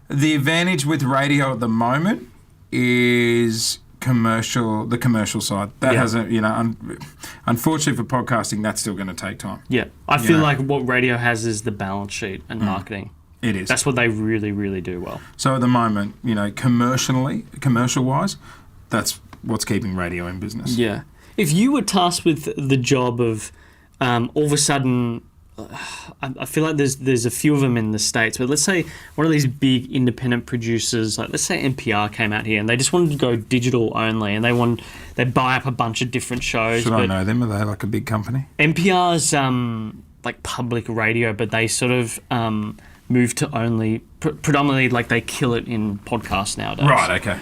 Speaker 1: the advantage with radio at the moment is the commercial side. That hasn't, unfortunately for podcasting, that's still going to take time.
Speaker 3: Yeah. I feel like what radio has is the balance sheet and marketing.
Speaker 1: It is.
Speaker 3: That's what they really, really do well.
Speaker 1: So at the moment, commercial-wise, that's what's keeping radio in business.
Speaker 3: Yeah. If you were tasked with the job of all of a sudden, I feel like there's a few of them in the States, but let's say one of these big independent producers, like let's say NPR came out here and they just wanted to go digital only, and they buy up a bunch of different shows.
Speaker 1: Should I know them? Are they like a big company?
Speaker 3: NPR's like public radio, but they sort of move to only predominantly, like they kill it in podcasts nowadays.
Speaker 1: Right. Okay.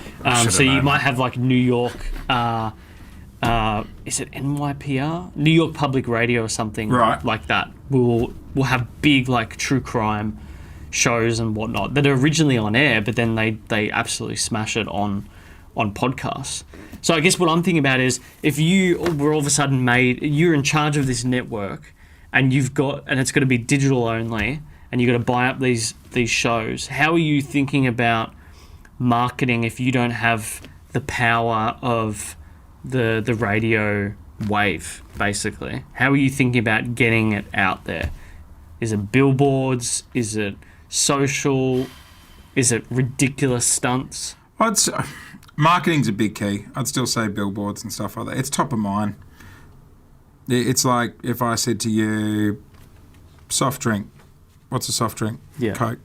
Speaker 3: So you might have like New York. Is it NYPR? New York Public Radio or something like that. Will have big like true crime shows and whatnot that are originally on air, but then they absolutely smash it on podcasts. So I guess what I'm thinking about is if you were all of a sudden you're in charge of this network and it's going to be digital only, and you've got to buy up these shows. How are you thinking about marketing if you don't have the power of the radio wave, basically? How are you thinking about getting it out there? Is it billboards? Is it social? Is it ridiculous stunts?
Speaker 1: Marketing's a big key. I'd still say billboards and stuff like that. It's top of mind. It's like if I said to you, soft drink. What's a soft drink?
Speaker 3: Yeah.
Speaker 1: Coke.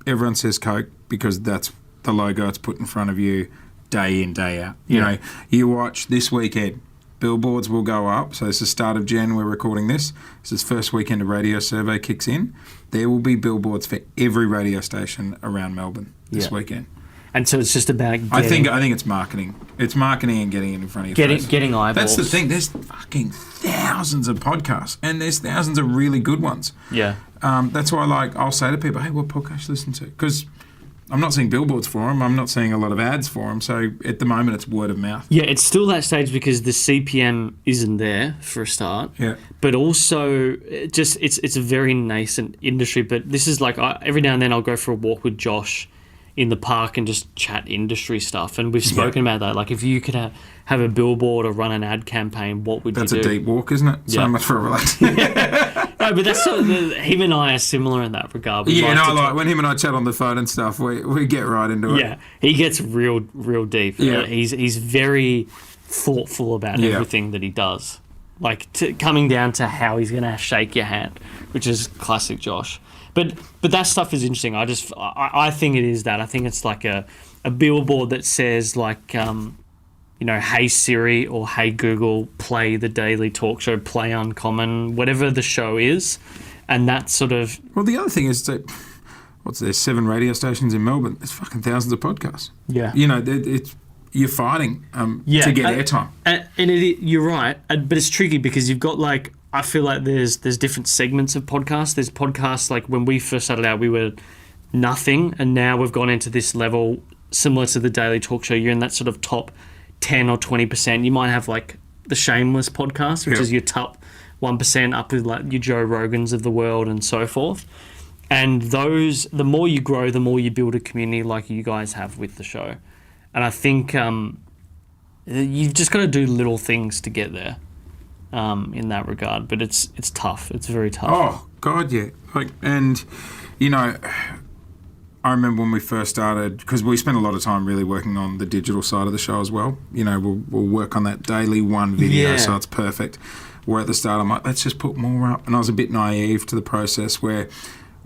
Speaker 1: Everyone says Coke because that's the logo it's put in front of you day in, day out. You know, you watch this weekend, billboards will go up. So it's the start of Jan, we're recording this. This is first weekend of radio survey kicks in. There will be billboards for every radio station around Melbourne this weekend.
Speaker 3: And so it's just about
Speaker 1: I think it's marketing. It's marketing and getting it in front of your face.
Speaker 3: Getting eyeballs.
Speaker 1: That's the thing. There's fucking thousands of podcasts, and there's thousands of really good ones.
Speaker 3: Yeah.
Speaker 1: That's why, like, I'll say to people, hey, what podcast you listen to? Because I'm not seeing billboards for them. I'm not seeing a lot of ads for them. So at the moment, it's word of mouth.
Speaker 3: Yeah, it's still that stage because the CPM isn't there for a start.
Speaker 1: Yeah.
Speaker 3: But also, it's a very nascent industry. But this is like every now and then I'll go for a walk with Josh in the park and just chat industry stuff. And we've spoken about that. Like, if you could have a billboard or run an ad campaign, what would you do?
Speaker 1: That's a deep walk, isn't it? So much for a relaxing.
Speaker 3: No, but that's sort of him and I are similar in that regard.
Speaker 1: When him and I chat on the phone and stuff, we get right into it.
Speaker 3: Yeah, he gets real deep.
Speaker 1: Yeah.
Speaker 3: He's very thoughtful about everything that he does. Like coming down to how he's going to shake your hand, which is classic Josh. But that stuff is interesting. I think it is that. I think it's like a billboard that says like, hey Siri or hey Google, play the daily talk show, play Uncommon, whatever the show is. And that sort of...
Speaker 1: Well, the other thing is that, there's 7 radio stations in Melbourne. There's fucking thousands of podcasts.
Speaker 3: Yeah.
Speaker 1: You're fighting to get airtime.
Speaker 3: And you're right, but it's tricky because you've got like... I feel like there's different segments of podcasts. There's podcasts like when we first started out, we were nothing, and now we've gone into this level similar to the Daily Talk Show. You're in that sort of top 10 or 20%. You might have like the Shameless podcast, which is your top 1%, up with like your Joe Rogans of the world and so forth. And those, the more you grow, the more you build a community like you guys have with the show. And I think you've just got to do little things to get there. In that regard, but it's tough. It's very tough.
Speaker 1: Oh God, yeah. I remember when we first started, because we spent a lot of time really working on the digital side of the show as well. We'll work on that daily one video, so it's perfect. Where at the start I'm like, let's just put more up, and I was a bit naive to the process where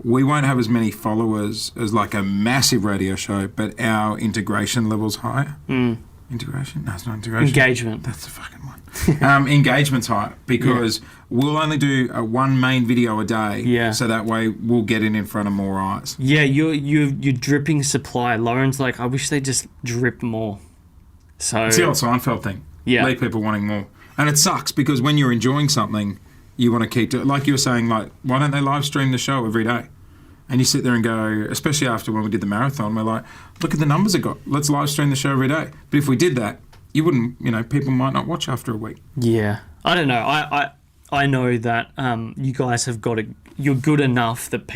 Speaker 1: we won't have as many followers as like a massive radio show, but our integration level's higher. Integration? No, it's not integration.
Speaker 3: Engagement.
Speaker 1: That's the fucking one. Engagement's high because we'll only do one main video a day.
Speaker 3: Yeah.
Speaker 1: So that way we'll get it in front of more eyes.
Speaker 3: Yeah, you're dripping supply. Lauren's like, I wish they just drip more. So
Speaker 1: it's the old Seinfeld thing. Yeah. Leave people wanting more. And it sucks because when you're enjoying something, you want to keep doing it. Like you were saying, like, why don't they live stream the show every day? And you sit there and go, especially after when we did the marathon, we're like, look at the numbers it got. Let's live stream the show every day. But if we did that, you wouldn't, people might not watch after a week.
Speaker 3: Yeah. I don't know. I know that you guys have you're good enough that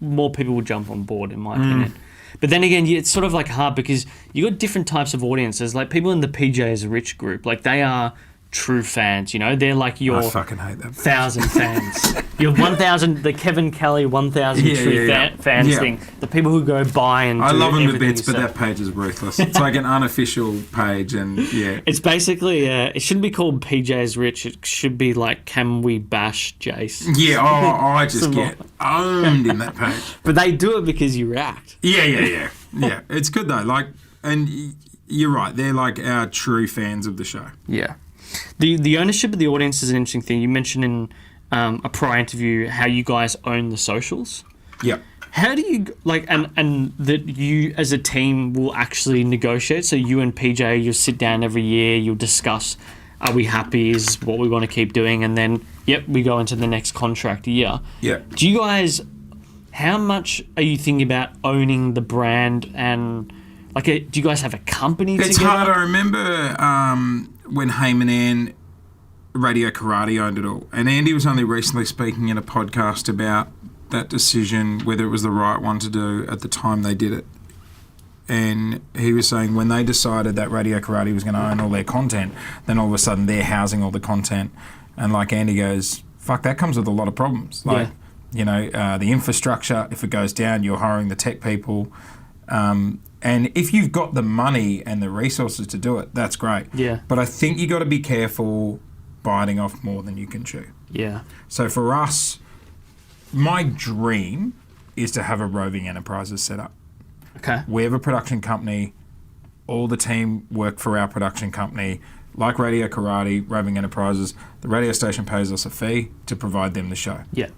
Speaker 3: more people would jump on board, in my opinion. But then again, it's sort of like hard because you got different types of audiences. Like people in the PJ's Rich group, like they are true fans, you know? They're like your
Speaker 1: I fucking hate them.
Speaker 3: 1,000 fans. Your 1,000, the Kevin Kelly 1,000 fans thing. The people who go buy and
Speaker 1: I
Speaker 3: do
Speaker 1: love them to
Speaker 3: everything
Speaker 1: bits, but that page is ruthless. It's like an unofficial page, and yeah.
Speaker 3: It's basically, it shouldn't be called PJ's Rich. It should be like, can we bash Jase?
Speaker 1: Yeah, I just get owned in that page.
Speaker 3: But they do it because you react.
Speaker 1: Yeah. Yeah, it's good though. Like, and you're right. They're like our true fans of the show.
Speaker 3: Yeah. The ownership of the audience is an interesting thing. You mentioned in a prior interview how you guys own the socials.
Speaker 1: Yeah.
Speaker 3: How do you like and that you as a team will actually negotiate? So you and PJ, you'll sit down every year, you'll discuss, are we happy, is what we want to keep doing, and then we go into the next contract year.
Speaker 1: Yeah.
Speaker 3: Do you guys, how much are you thinking about owning the brand, and like do you guys have a company together?
Speaker 1: It's hard. I remember when Heyman and Radio Karate owned it all. And Andy was only recently speaking in a podcast about that decision, whether it was the right one to do at the time they did it. And he was saying when they decided that Radio Karate was going to own all their content, then all of a sudden they're housing all the content. And like Andy goes, fuck, that comes with a lot of problems. Like, you know, the infrastructure, if it goes down, you're hiring the tech people. And if you've got the money and the resources to do it, that's great.
Speaker 3: Yeah.
Speaker 1: But I think you got to be careful biting off more than you can chew.
Speaker 3: Yeah.
Speaker 1: So for us, my dream is to have a roving enterprises set up.
Speaker 3: Okay.
Speaker 1: We have a production company. All the team work for our production company. Like Radio Karate, Roving Enterprises, the radio station pays us a fee to provide them the show.
Speaker 3: Yeah.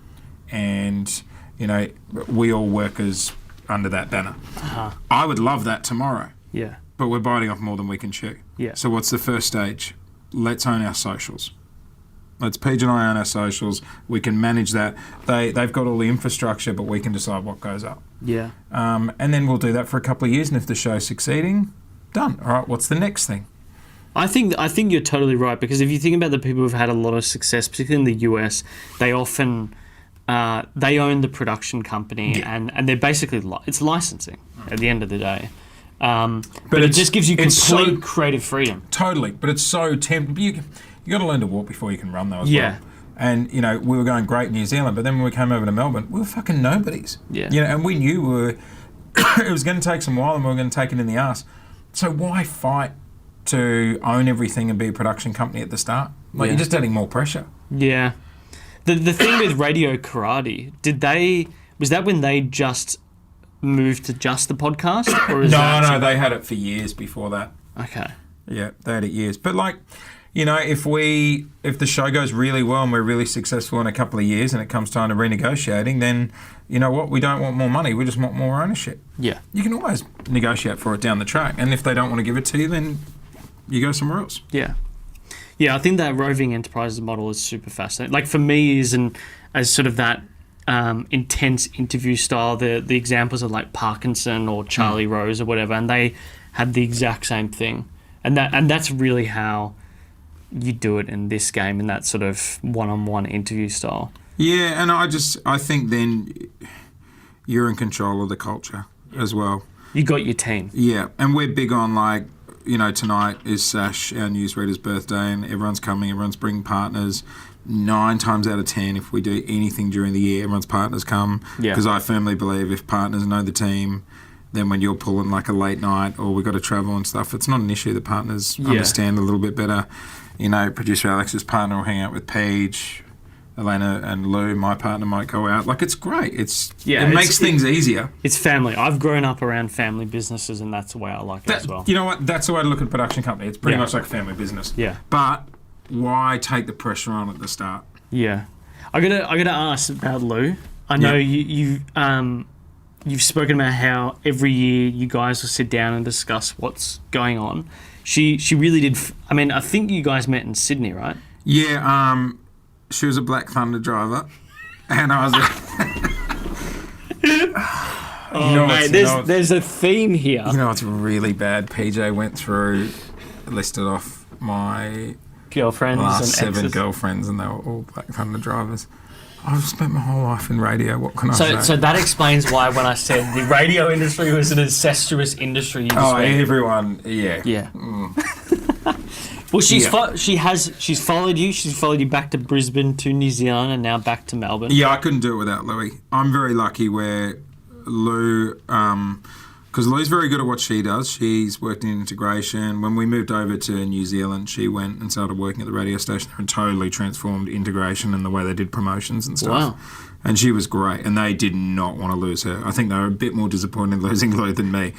Speaker 1: And, you know, we all work as under that banner.
Speaker 3: Uh-huh.
Speaker 1: I would love that tomorrow.
Speaker 3: Yeah.
Speaker 1: But we're biting off more than we can chew.
Speaker 3: Yeah.
Speaker 1: So what's the first stage? Let's own our socials. Let's Paige and I own our socials. We can manage that. They've got all the infrastructure, but we can decide what goes up.
Speaker 3: Yeah.
Speaker 1: And then we'll do that for a couple of years, and if the show's succeeding, done. All right, what's the next thing?
Speaker 3: I think you're totally right, because if you think about the people who've had a lot of success, particularly in the US, they often they own the production company, and they're basically it's licensing at the end of the day. But it just gives you complete creative freedom.
Speaker 1: Totally, but it's so tempting. You got to learn to walk before you can run, though. As well. And you know, we were going great in New Zealand, but then when we came over to Melbourne, we were fucking nobodies.
Speaker 3: Yeah.
Speaker 1: You know, and we knew it was going to take some while, and we were going to take it in the ass. So why fight to own everything and be a production company at the start? Like, you're just adding more pressure.
Speaker 3: Yeah. The thing with Radio Karate, was that when they just moved to just the podcast? Or is
Speaker 1: No, they had it for years before that.
Speaker 3: Okay.
Speaker 1: Yeah, they had it years. But like, you know, if the show goes really well and we're really successful in a couple of years and it comes time to renegotiating, then you know what? We don't want more money. We just want more ownership. Yeah. You can always negotiate for it down the track. And if they don't want to give it to you, then you go somewhere else.
Speaker 3: Yeah. Yeah, I think that roving enterprises model is super fascinating. Like for me, as sort of that intense interview style, the examples are like Parkinson or Charlie Rose or whatever, and they had the exact same thing. And that's really how you do it in this game, in that sort of one-on-one interview style. Yeah,
Speaker 1: and I think then you're in control of the culture as well.
Speaker 3: You got your team.
Speaker 1: Yeah, and we're big on like, you know, tonight is Sash, our newsreader's birthday, and everyone's coming, everyone's bringing partners. 9 times out of 10, if we do anything during the year, everyone's partners come. Because I firmly believe if partners know the team, then when you're pulling like a late night or we've got to travel and stuff, it's not an issue. The partners understand a little bit better. You know, producer Alex's partner will hang out with Paige. Elena and Lou, my partner, might go out. Like, it's great. It makes things easier.
Speaker 3: It's family. I've grown up around family businesses, and that's the way I like it as well.
Speaker 1: You know what? That's the way to look at a production company. It's pretty much like a family business.
Speaker 3: Yeah.
Speaker 1: But why take the pressure on at the start?
Speaker 3: Yeah. I gotta ask about Lou. I know you've spoken about how every year you guys will sit down and discuss what's going on. She really did. I mean, I think you guys met in Sydney, right?
Speaker 1: Yeah. She was a Black Thunder driver, and I was
Speaker 3: mate, there's a theme here.
Speaker 1: You know, it's really bad. PJ went through, listed off my
Speaker 3: girlfriends
Speaker 1: last
Speaker 3: and
Speaker 1: 7
Speaker 3: exes.
Speaker 1: girlfriends, and they were all Black Thunder drivers. I've spent my whole life in radio. What can I say?
Speaker 3: So that explains why when I said the radio industry was an incestuous industry, you just went,
Speaker 1: everyone, yeah.
Speaker 3: yeah. Well, she's followed you. She's followed you back to Brisbane, to New Zealand, and now back to Melbourne.
Speaker 1: Yeah, I couldn't do it without Louie. I'm very lucky where Lou, because Lou's very good at what she does. She's worked in integration. When we moved over to New Zealand, she went and started working at the radio station and totally transformed integration and the way they did promotions and stuff.
Speaker 3: Wow.
Speaker 1: And she was great, and they did not want to lose her. I think they were a bit more disappointed in losing Lou than me.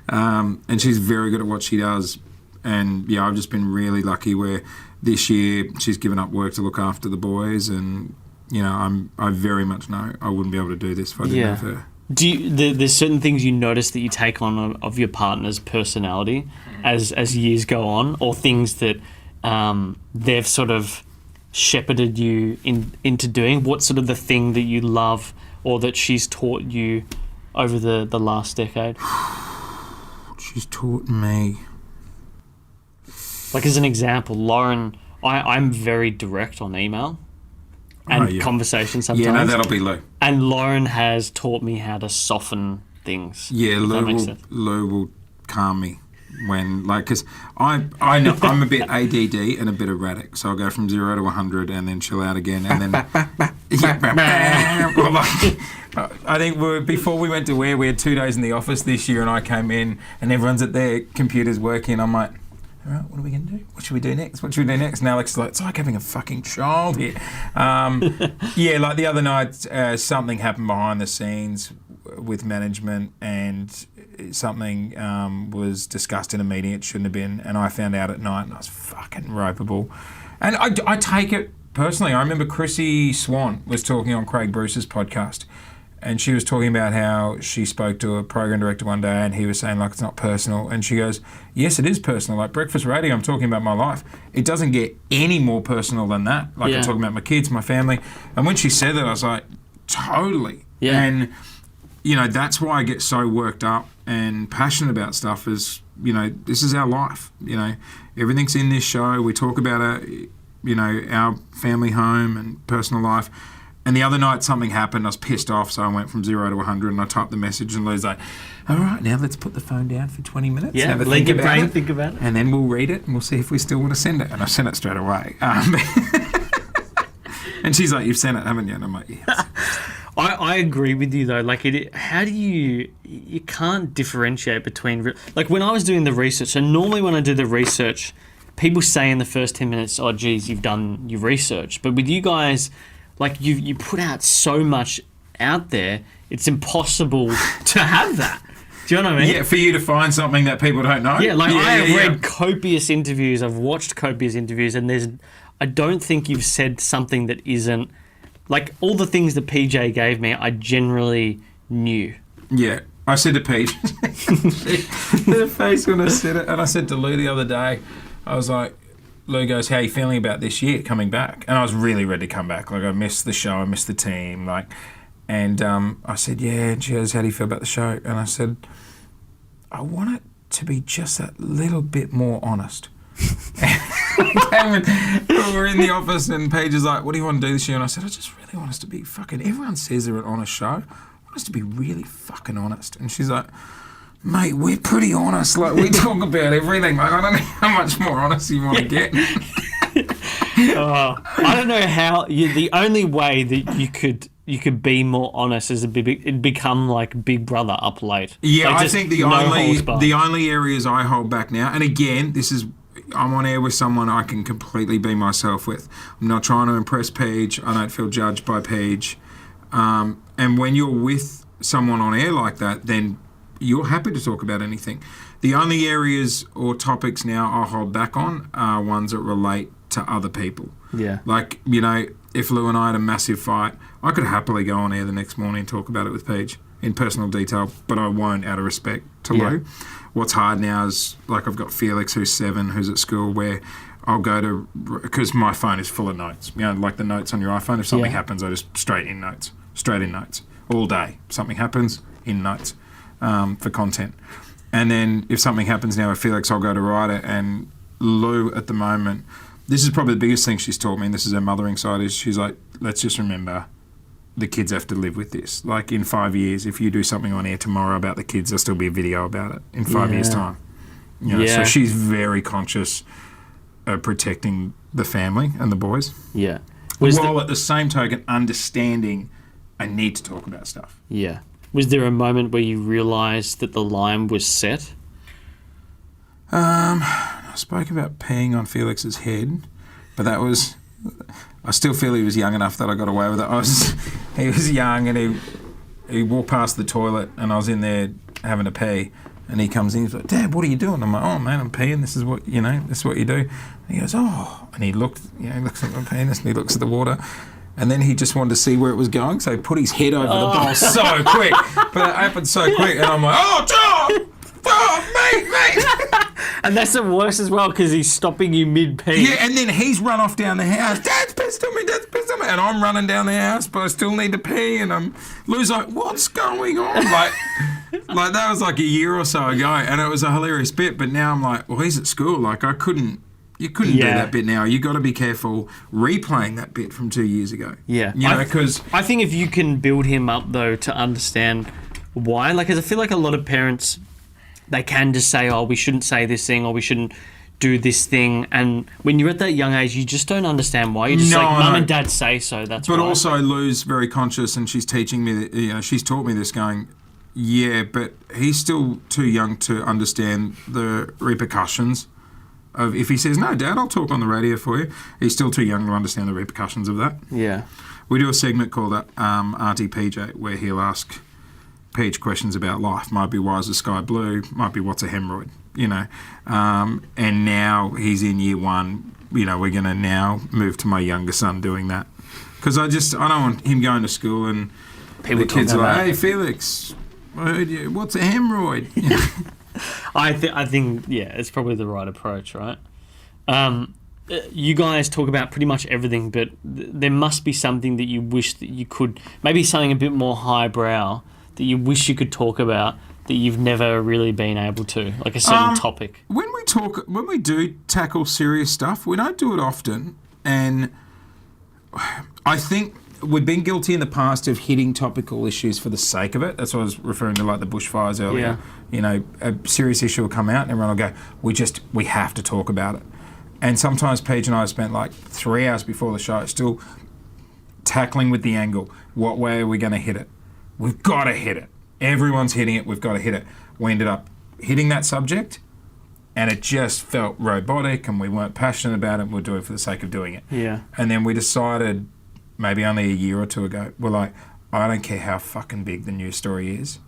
Speaker 1: And she's very good at what she does. And yeah, I've just been really lucky where this year she's given up work to look after the boys, and you know, I very much know I wouldn't be able to do this if I didn't have her.
Speaker 3: There's certain things you notice that you take on of your partner's personality as years go on, or things that they've sort of shepherded you into doing? What's sort of the thing that you love or that she's taught you over the last decade?
Speaker 1: She's taught me.
Speaker 3: Like, as an example, Lauren, I'm very direct on email and conversation sometimes.
Speaker 1: Yeah, no, that'll be Lou.
Speaker 3: And Lauren has taught me how to soften things.
Speaker 1: Yeah, Lou will calm me when, like, because I know I'm a bit ADD and a bit erratic, so I'll go from 0 to 100 and then chill out again, and then I think before we went to we had 2 days in the office this year, and I came in and everyone's at their computers working. I'm like, all right, what are we going to do? What should we do next? And Alex is like, it's like having a fucking child here. Yeah, like the other night, something happened behind the scenes with management, and something was discussed in a meeting it shouldn't have been, and I found out at night, and I was fucking ropeable. And I take it personally. I remember Chrissy Swan was talking on Craig Bruce's podcast, and she was talking about how she spoke to a program director one day, and he was saying, like, it's not personal. And she goes, yes, it is personal. Like, breakfast radio, I'm talking about my life. It doesn't get any more personal than that. Like, I'm talking about my kids, my family. And when she said that, I was like, totally. Yeah. And, you know, that's why I get so worked up and passionate about stuff is, you know, this is our life. You know, everything's in this show. We talk about our family home and personal life. And the other night something happened, I was pissed off, so I went from 0 to 100 and I typed the message, and Lou's like, all right, now let's put the phone down for 20 minutes.
Speaker 3: Yeah,
Speaker 1: have a
Speaker 3: think about it.
Speaker 1: And then we'll read it and we'll see if we still want to send it. And I sent it straight away. And she's like, you've sent it, haven't you? And I'm like, yes.
Speaker 3: I agree with you though. Like, how do you can't differentiate between, like, when I was doing the research, and normally when I do the research, people say in the first 10 minutes, oh geez, you've done your research. But with you guys, like, you put out so much out there, it's impossible to have that. Do you know what I mean?
Speaker 1: Yeah, for you to find something that people don't know.
Speaker 3: Yeah, like, I have read copious interviews, I've watched copious interviews, and I don't think you've said something that isn't, like, all the things that PJ gave me, I generally knew.
Speaker 1: Yeah, I said to Paige, her face when I said it, and I said to Lou the other day, I was like, Lou goes, how are you feeling about this year coming back? And I was really ready to come back. Like, I missed the show, I missed the team. Like, and I said, yeah. And she goes, how do you feel about the show? And I said, I want it to be just a little bit more honest. We're in the office and Paige is like, what do you want to do this year? And I said, I just really want us to be fucking, everyone says they're an honest show. I want us to be really fucking honest. And she's like, mate, we're pretty honest. Like, we talk about everything. Like, I don't know how much more honest you want to get.
Speaker 3: I don't know how. The only way that you could be more honest is it'd become like Big Brother up late.
Speaker 1: Yeah,
Speaker 3: like,
Speaker 1: I think the only areas I hold back now, and again, I'm on air with someone I can completely be myself with. I'm not trying to impress Paige. I don't feel judged by Paige. And when you're with someone on air like that, then you're happy to talk about anything. The only areas or topics now I hold back on are ones that relate to other people.
Speaker 3: Yeah.
Speaker 1: Like, you know, if Lou and I had a massive fight, I could happily go on air the next morning and talk about it with Paige in personal detail, but I won't out of respect to Lou. What's hard now is, like, I've got Felix, who's 7, who's at school, where I'll go to, because my phone is full of notes. You know, like the notes on your iPhone. If something happens, I just straight in notes, all day. Something happens, in notes. For content. And then if something happens now with Felix, I'll go to write it. And Lou, at the moment, this is probably the biggest thing she's taught me, and this is her mothering side, is she's like, let's just remember the kids have to live with this. Like in 5 years, if you do something on air tomorrow about the kids, there'll still be a video about it in 5 years' time. You know, so she's very conscious of protecting the family and the boys.
Speaker 3: Yeah.
Speaker 1: While at the same token, understanding I need to talk about stuff.
Speaker 3: Yeah. Was there a moment where you realised that the line was set?
Speaker 1: I spoke about peeing on Felix's head, but that was... I still feel he was young enough that I got away with it. He was young, and he walked past the toilet, and I was in there having a pee, and he comes in, he's like, Dad, what are you doing? I'm like, oh man, I'm peeing, this is what you do. And he goes, oh, and he looks at my penis, and he looks at the water, and then he just wanted to see where it was going, so he put his head over the bowl so quick, but it happened so quick, and I'm like, oh, John! Oh, mate!
Speaker 3: And that's the worst as well, because he's stopping you mid-pee.
Speaker 1: Yeah, and then he's run off down the house. Dad's pissed on me, and I'm running down the house, but I still need to pee, and Lou's like, what's going on? Like that was like a year or so ago, and it was a hilarious bit, but now I'm like, well, he's at school, like you couldn't do that bit now. You got to be careful replaying that bit from 2 years ago.
Speaker 3: Yeah.
Speaker 1: You know, because...
Speaker 3: I think if you can build him up, though, to understand why, like, 'cause I feel like a lot of parents... They can just say, oh, we shouldn't say this thing, or we shouldn't do this thing. And when you're at that young age, you just don't understand why. You're just Mum and Dad say so, that's
Speaker 1: But
Speaker 3: right.
Speaker 1: also, Lou's very conscious, and she's teaching me, she's taught me this going, yeah, but he's still too young to understand the repercussions of, if he says, no, Dad, I'll talk on the radio for you, he's still too young to understand the repercussions of that.
Speaker 3: Yeah.
Speaker 1: We do a segment called Auntie PJ, where he'll ask Paige questions about life. Might be why is the sky blue, might be what's a hemorrhoid, and now he's in year one, we're going to now move to my younger son doing that, because I don't want him going to school and people, the kids are like, hey Felix, I heard you, what's a hemorrhoid?
Speaker 3: I think it's probably the right approach, right? You guys talk about pretty much everything, but there must be something that you wish that you could, maybe something a bit more highbrow that you wish you could talk about that you've never really been able to, like a certain topic? When
Speaker 1: we do tackle serious stuff, we don't do it often, and I think we've been guilty in the past of hitting topical issues for the sake of it. That's what I was referring to, like the bushfires earlier. Yeah. A serious issue will come out and everyone will go, we have to talk about it. And sometimes Paige and I have spent like 3 hours before the show still tackling with the angle. What way are we going to hit it? We've got to hit it. Everyone's hitting it. We've got to hit it. We ended up hitting that subject, and it just felt robotic, and we weren't passionate about it. We'll do it for the sake of doing it.
Speaker 3: Yeah.
Speaker 1: And then we decided, maybe only a year or two ago, we're like, I don't care how fucking big the news story is.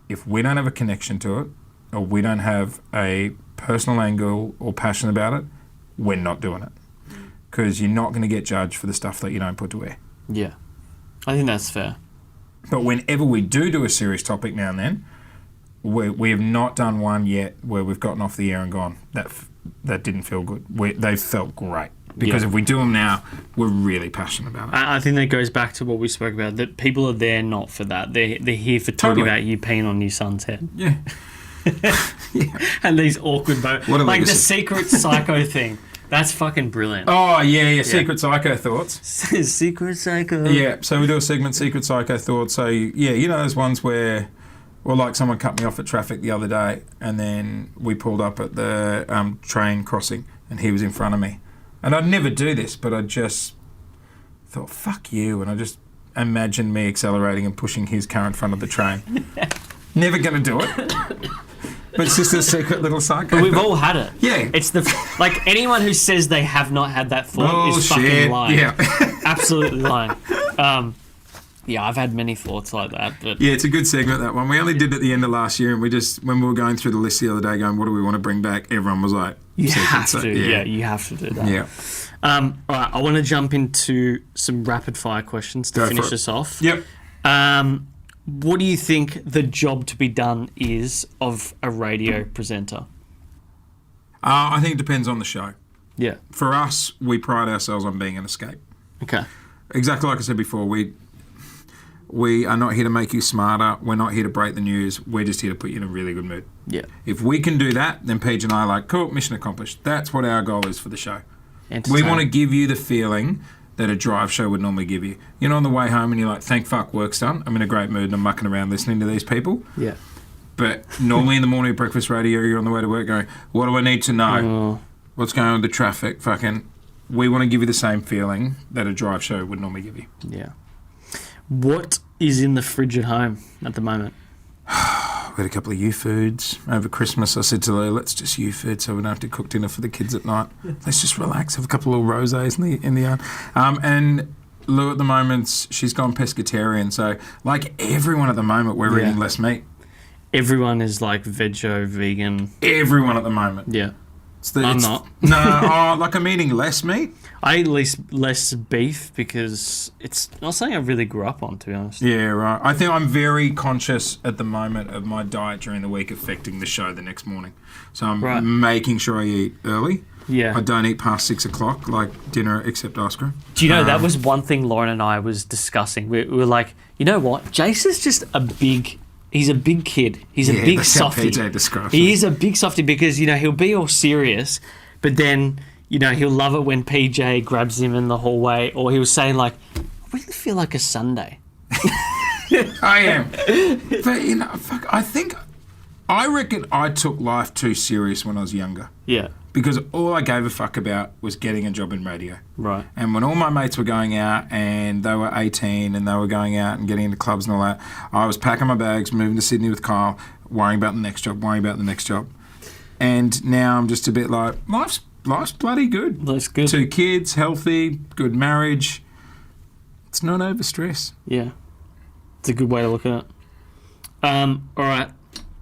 Speaker 1: If we don't have a connection to it, or we don't have a personal angle or passion about it, we're not doing it. Because you're not going to get judged for the stuff that you don't put to air.
Speaker 3: Yeah. I think that's fair.
Speaker 1: But whenever we do a serious topic now and then, we have not done one yet where we've gotten off the air and gone, that didn't feel good. They've felt great. Because if we do them now, we're really passionate about it.
Speaker 3: I think that goes back to what we spoke about, that people are there not for that. They're here for talking about you peeing on your son's head.
Speaker 1: Yeah.
Speaker 3: Yeah. And these awkward moments. Like legacy. The secret psycho thing. That's fucking brilliant.
Speaker 1: Oh, yeah. Secret Psycho Thoughts.
Speaker 3: Secret Psycho.
Speaker 1: Yeah, so we do a segment, Secret Psycho Thoughts. So, yeah, those ones where, well, like someone cut me off at traffic the other day, and then we pulled up at the train crossing, and he was in front of me. And I'd never do this, but I just thought, fuck you, and I just imagined me accelerating and pushing his car in front of the train. Never going to do it. But it's just a secret little psycho.
Speaker 3: But we've all had it.
Speaker 1: Yeah.
Speaker 3: It's like anyone who says they have not had that thought is fucking lying.
Speaker 1: Yeah.
Speaker 3: Absolutely lying. Yeah, I've had many thoughts like that. But
Speaker 1: yeah, it's a good segment, that one. We only did it at the end of last year, and when we were going through the list the other day going, what do we want to bring back? Everyone was like,
Speaker 3: you have to. Yeah, you have to do that.
Speaker 1: Yeah.
Speaker 3: All right, I want to jump into some rapid fire questions to finish us off.
Speaker 1: Yep.
Speaker 3: What do you think the job to be done is of a radio presenter?
Speaker 1: I think it depends on the show.
Speaker 3: Yeah.
Speaker 1: For us, we pride ourselves on being an escape.
Speaker 3: Okay.
Speaker 1: Exactly like I said before, we are not here to make you smarter. We're not here to break the news. We're just here to put you in a really good mood.
Speaker 3: Yeah.
Speaker 1: If we can do that, then Paige and I are like, cool, mission accomplished. That's what our goal is for the show. We want to give you the feeling that a drive show would normally give you. You're on the way home and you're like, thank fuck, work's done. I'm in a great mood and I'm mucking around listening to these people.
Speaker 3: Yeah.
Speaker 1: But normally in the morning at breakfast radio, you're on the way to work going, what do I need to know? What's going on with the traffic? Fucking, we want to give you the same feeling that a drive show would normally give you.
Speaker 3: Yeah. What is in the fridge at home at the moment?
Speaker 1: We had a couple of U-foods. Over Christmas, I said to Lou, let's just U-food so we don't have to cook dinner for the kids at night. Let's just relax, have a couple of little rosés in the yard. And Lou at the moment, she's gone pescatarian. So like everyone at the moment, we're eating less meat.
Speaker 3: Everyone is like veggie, vegan.
Speaker 1: Everyone at the moment.
Speaker 3: Yeah. I'm not.
Speaker 1: No, like I'm eating less meat.
Speaker 3: I eat less beef because it's not something I really grew up on, to be honest.
Speaker 1: Yeah, right. I think I'm very conscious at the moment of my diet during the week affecting the show the next morning. So I'm making sure I eat early.
Speaker 3: Yeah.
Speaker 1: I don't eat past 6 o'clock, like dinner, except ice cream.
Speaker 3: Do you know, that was one thing Lauren and I was discussing. We were like, you know what? Jase is just he's a big kid. He's a big softy. He is a big softy because, you know, he'll be all serious, but then, you know, he'll love it when PJ grabs him in the hallway, or he'll say, like, I really feel like a Sunday.
Speaker 1: I am. But, you know, I reckon I took life too serious when I was younger.
Speaker 3: Yeah.
Speaker 1: Because all I gave a fuck about was getting a job in radio.
Speaker 3: Right.
Speaker 1: And when all my mates were going out and they were 18 and they were going out and getting into clubs and all that, I was packing my bags, moving to Sydney with Kyle, worrying about the next job. And now I'm just a bit like, life's bloody good.
Speaker 3: Life's good.
Speaker 1: 2 kids, healthy, good marriage. It's not over stress.
Speaker 3: Yeah. It's a good way to look at it. All right.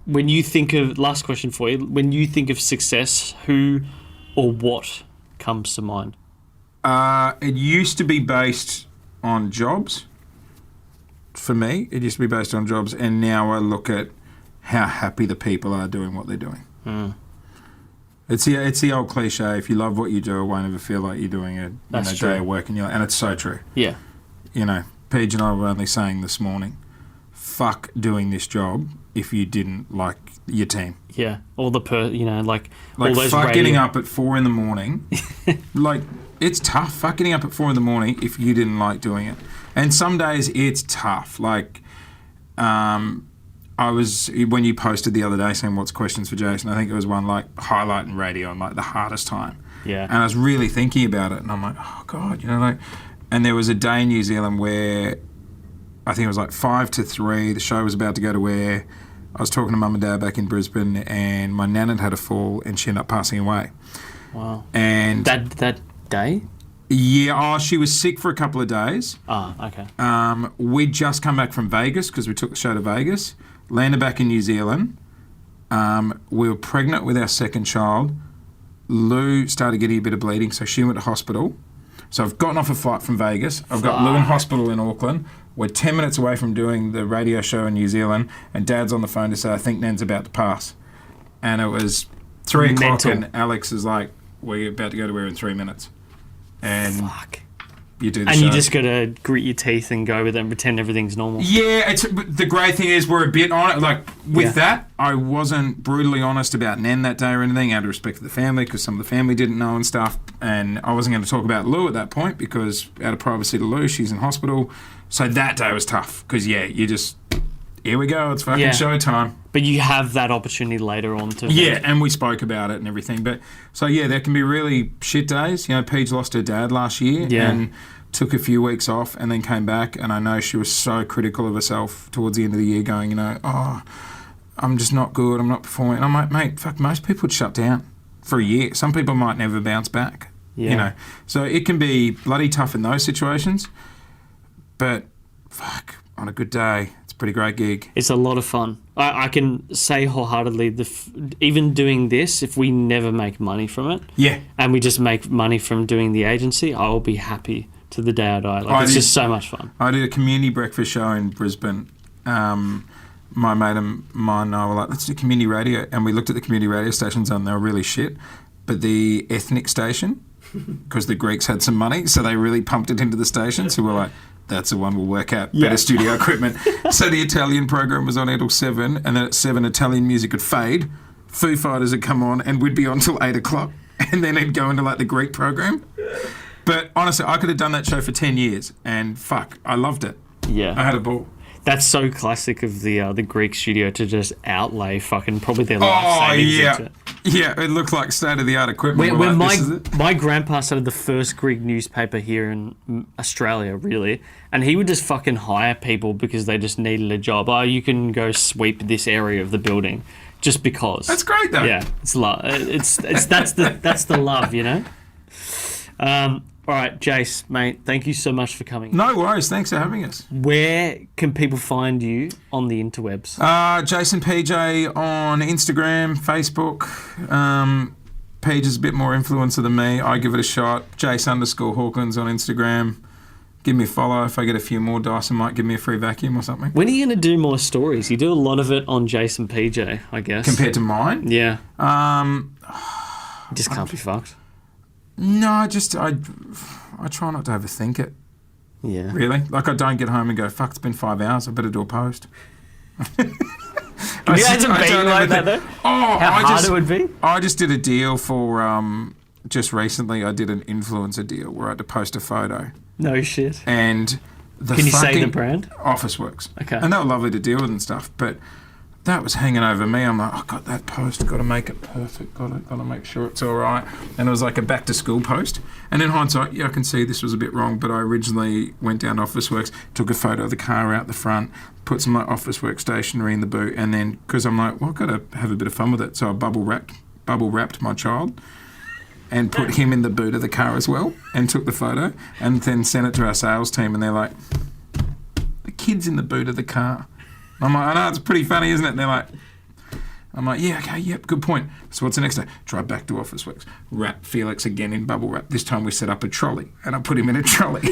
Speaker 3: When you think of, last question for you, when you think of success, who or what comes to mind?
Speaker 1: It used to be based on jobs. For me, it used to be based on jobs, and now I look at how happy the people are doing what they're doing. It's the old cliche, if you love what you do, it won't ever feel like you're doing a day of work, and it's so true.
Speaker 3: Yeah.
Speaker 1: You know, Paige and I were only saying this morning, fuck doing this job if you didn't like your team.
Speaker 3: Yeah, all the all those
Speaker 1: fuck getting up at 4 a.m. Like, it's tough. Fuck getting up at 4 a.m. if you didn't like doing it. And some days it's tough. Like, when you posted the other day saying what's questions for Jason, I think it was one like highlighting radio and like the hardest time.
Speaker 3: Yeah.
Speaker 1: And I was really thinking about it, and I'm like, oh God, you know, like, and there was a day in New Zealand where I think it was like 5 to 3. The show was about to go to air. I was talking to Mum and Dad back in Brisbane, and my nan had a fall, and she ended up passing away.
Speaker 3: Wow.
Speaker 1: And
Speaker 3: that day?
Speaker 1: Yeah. She was sick for a couple of days.
Speaker 3: Okay.
Speaker 1: We'd just come back from Vegas because we took the show to Vegas. Landed back in New Zealand. We were pregnant with our second child. Lou started getting a bit of bleeding, so she went to hospital. So I've gotten off a flight from Vegas. I've got Lou in hospital in Auckland. We're 10 minutes away from doing the radio show in New Zealand, and Dad's on the phone to say, I think Nan's about to pass. And it was 3 o'clock, and Alex is like, we're about to go to air in 3 minutes. And you do the show.
Speaker 3: And you just got to grit your teeth and go with it and pretend everything's normal.
Speaker 1: Yeah, the great thing is we're a bit on it. Like, with that, I wasn't brutally honest about Nan that day or anything, out of respect for the family, because some of the family didn't know and stuff. And I wasn't going to talk about Lou at that point, because out of privacy to Lou, she's in hospital. So that day was tough, because, you just, here we go, it's fucking showtime.
Speaker 3: But you have that opportunity later on to...
Speaker 1: Yeah, and we spoke about it and everything. But so, there can be really shit days. You know, Paige lost her dad last year and took a few weeks off and then came back. And I know she was so critical of herself towards the end of the year, going, you know, I'm just not good, I'm not performing. And I'm like, mate, fuck, most people would shut down for a year. Some people might never bounce back, you know. So it can be bloody tough in those situations. But, fuck, on a good day, it's a pretty great gig.
Speaker 3: It's a lot of fun. I can say wholeheartedly, even doing this, if we never make money from it, and we just make money from doing the agency, I will be happy to the day I die. It's just so much fun.
Speaker 1: I did a community breakfast show in Brisbane. My mate and mine and I were like, let's do community radio. And we looked at the community radio stations and they were really shit. But the ethnic station, because the Greeks had some money, so they really pumped it into the station. So we're like, that's the one we'll work out. Better studio equipment. So the Italian program was on until 7, and then at 7 Italian music would fade. Foo Fighters would come on, and we'd be on till 8 o'clock. And then it'd go into like the Greek program. But honestly, I could have done that show for 10 years, and fuck, I loved it.
Speaker 3: Yeah.
Speaker 1: I had a ball.
Speaker 3: That's so classic of the Greek studio to just outlay fucking probably their life savings into it.
Speaker 1: Yeah, it looked like state-of-the-art equipment.
Speaker 3: When
Speaker 1: like,
Speaker 3: my grandpa started the first Greek newspaper here in Australia, really, and he would just fucking hire people because they just needed a job. Oh, you can go sweep this area of the building, just because.
Speaker 1: That's great, though.
Speaker 3: Yeah, it's love. It's that's the love, you know. All right, Jase, mate, thank you so much for coming.
Speaker 1: No worries. Thanks for having us.
Speaker 3: Where can people find you on the interwebs?
Speaker 1: Jason PJ on Instagram, Facebook. Paige is a bit more influencer than me. I give it a shot. Jase_Hawkins on Instagram. Give me a follow. If I get a few more dice, I might give me a free vacuum or something.
Speaker 3: When are you going to do more stories? You do a lot of it on Jason PJ, I guess.
Speaker 1: Compared to mine?
Speaker 3: Yeah. Just can't be fucked.
Speaker 1: No, I try not to overthink it.
Speaker 3: Yeah.
Speaker 1: Really? Like, I don't get home and go, fuck, it's been 5 hours, I better do a post.
Speaker 3: It hasn't been like that, though?
Speaker 1: Oh,
Speaker 3: How hard it would be?
Speaker 1: I just did a deal for, just recently, I did an influencer deal where I had to post a photo.
Speaker 3: No shit.
Speaker 1: And
Speaker 3: Can you say the brand?
Speaker 1: Officeworks.
Speaker 3: Okay.
Speaker 1: And they were lovely to deal with and stuff, but that was hanging over me. I'm like, I got that post, got to make it perfect, got to make sure it's all right. And it was like a back to school post. And in hindsight, yeah, I can see this was a bit wrong, but I originally went down Officeworks, took a photo of the car out the front, put some like Officeworks stationery in the boot, and then, because I'm like, well, I've got to have a bit of fun with it, so I bubble wrapped my child and put him in the boot of the car as well, and took the photo, and then sent it to our sales team, and they're like, the kid's in the boot of the car. I'm like, I know, it's pretty funny, isn't it? And they're like, I'm like, yeah, okay, yep, good point. So what's the next day? Try back to Officeworks. Wrap Felix again in bubble wrap. This time we set up a trolley, and I put him in a trolley.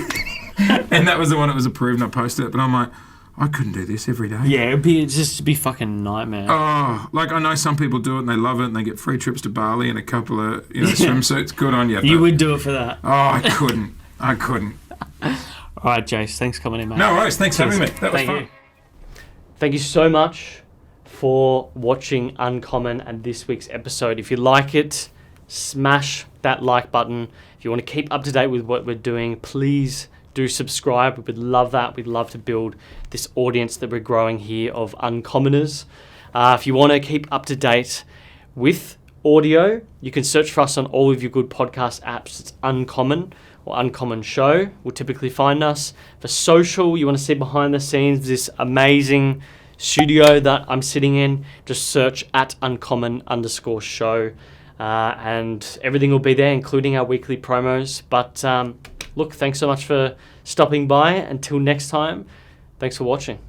Speaker 1: And that was the one that was approved, and I posted it. But I'm like, I couldn't do this every day.
Speaker 3: Yeah, it'd just be fucking nightmare.
Speaker 1: Oh, like I know some people do it, and they love it, and they get free trips to Bali and a couple of swimsuits. Good on you.
Speaker 3: You would do it for that.
Speaker 1: Oh, I couldn't.
Speaker 3: All right, Jase, thanks for coming in, mate.
Speaker 1: No worries. Thanks for having me. That was
Speaker 3: Thank
Speaker 1: fun.
Speaker 3: you. Thank you so much for watching Uncommon and this week's episode. If you like it, smash that like button. If you want to keep up to date with what we're doing, please do subscribe. We would love that. We'd love to build this audience that we're growing here of Uncommoners. If you want to keep up to date with audio, you can search for us on all of your good podcast apps. It's Uncommon or Uncommon Show will typically find us. For social, you want to see behind the scenes this amazing studio that I'm sitting in, just search at Uncommon_show and everything will be there, including our weekly promos. But look, thanks so much for stopping by. Until next time, thanks for watching.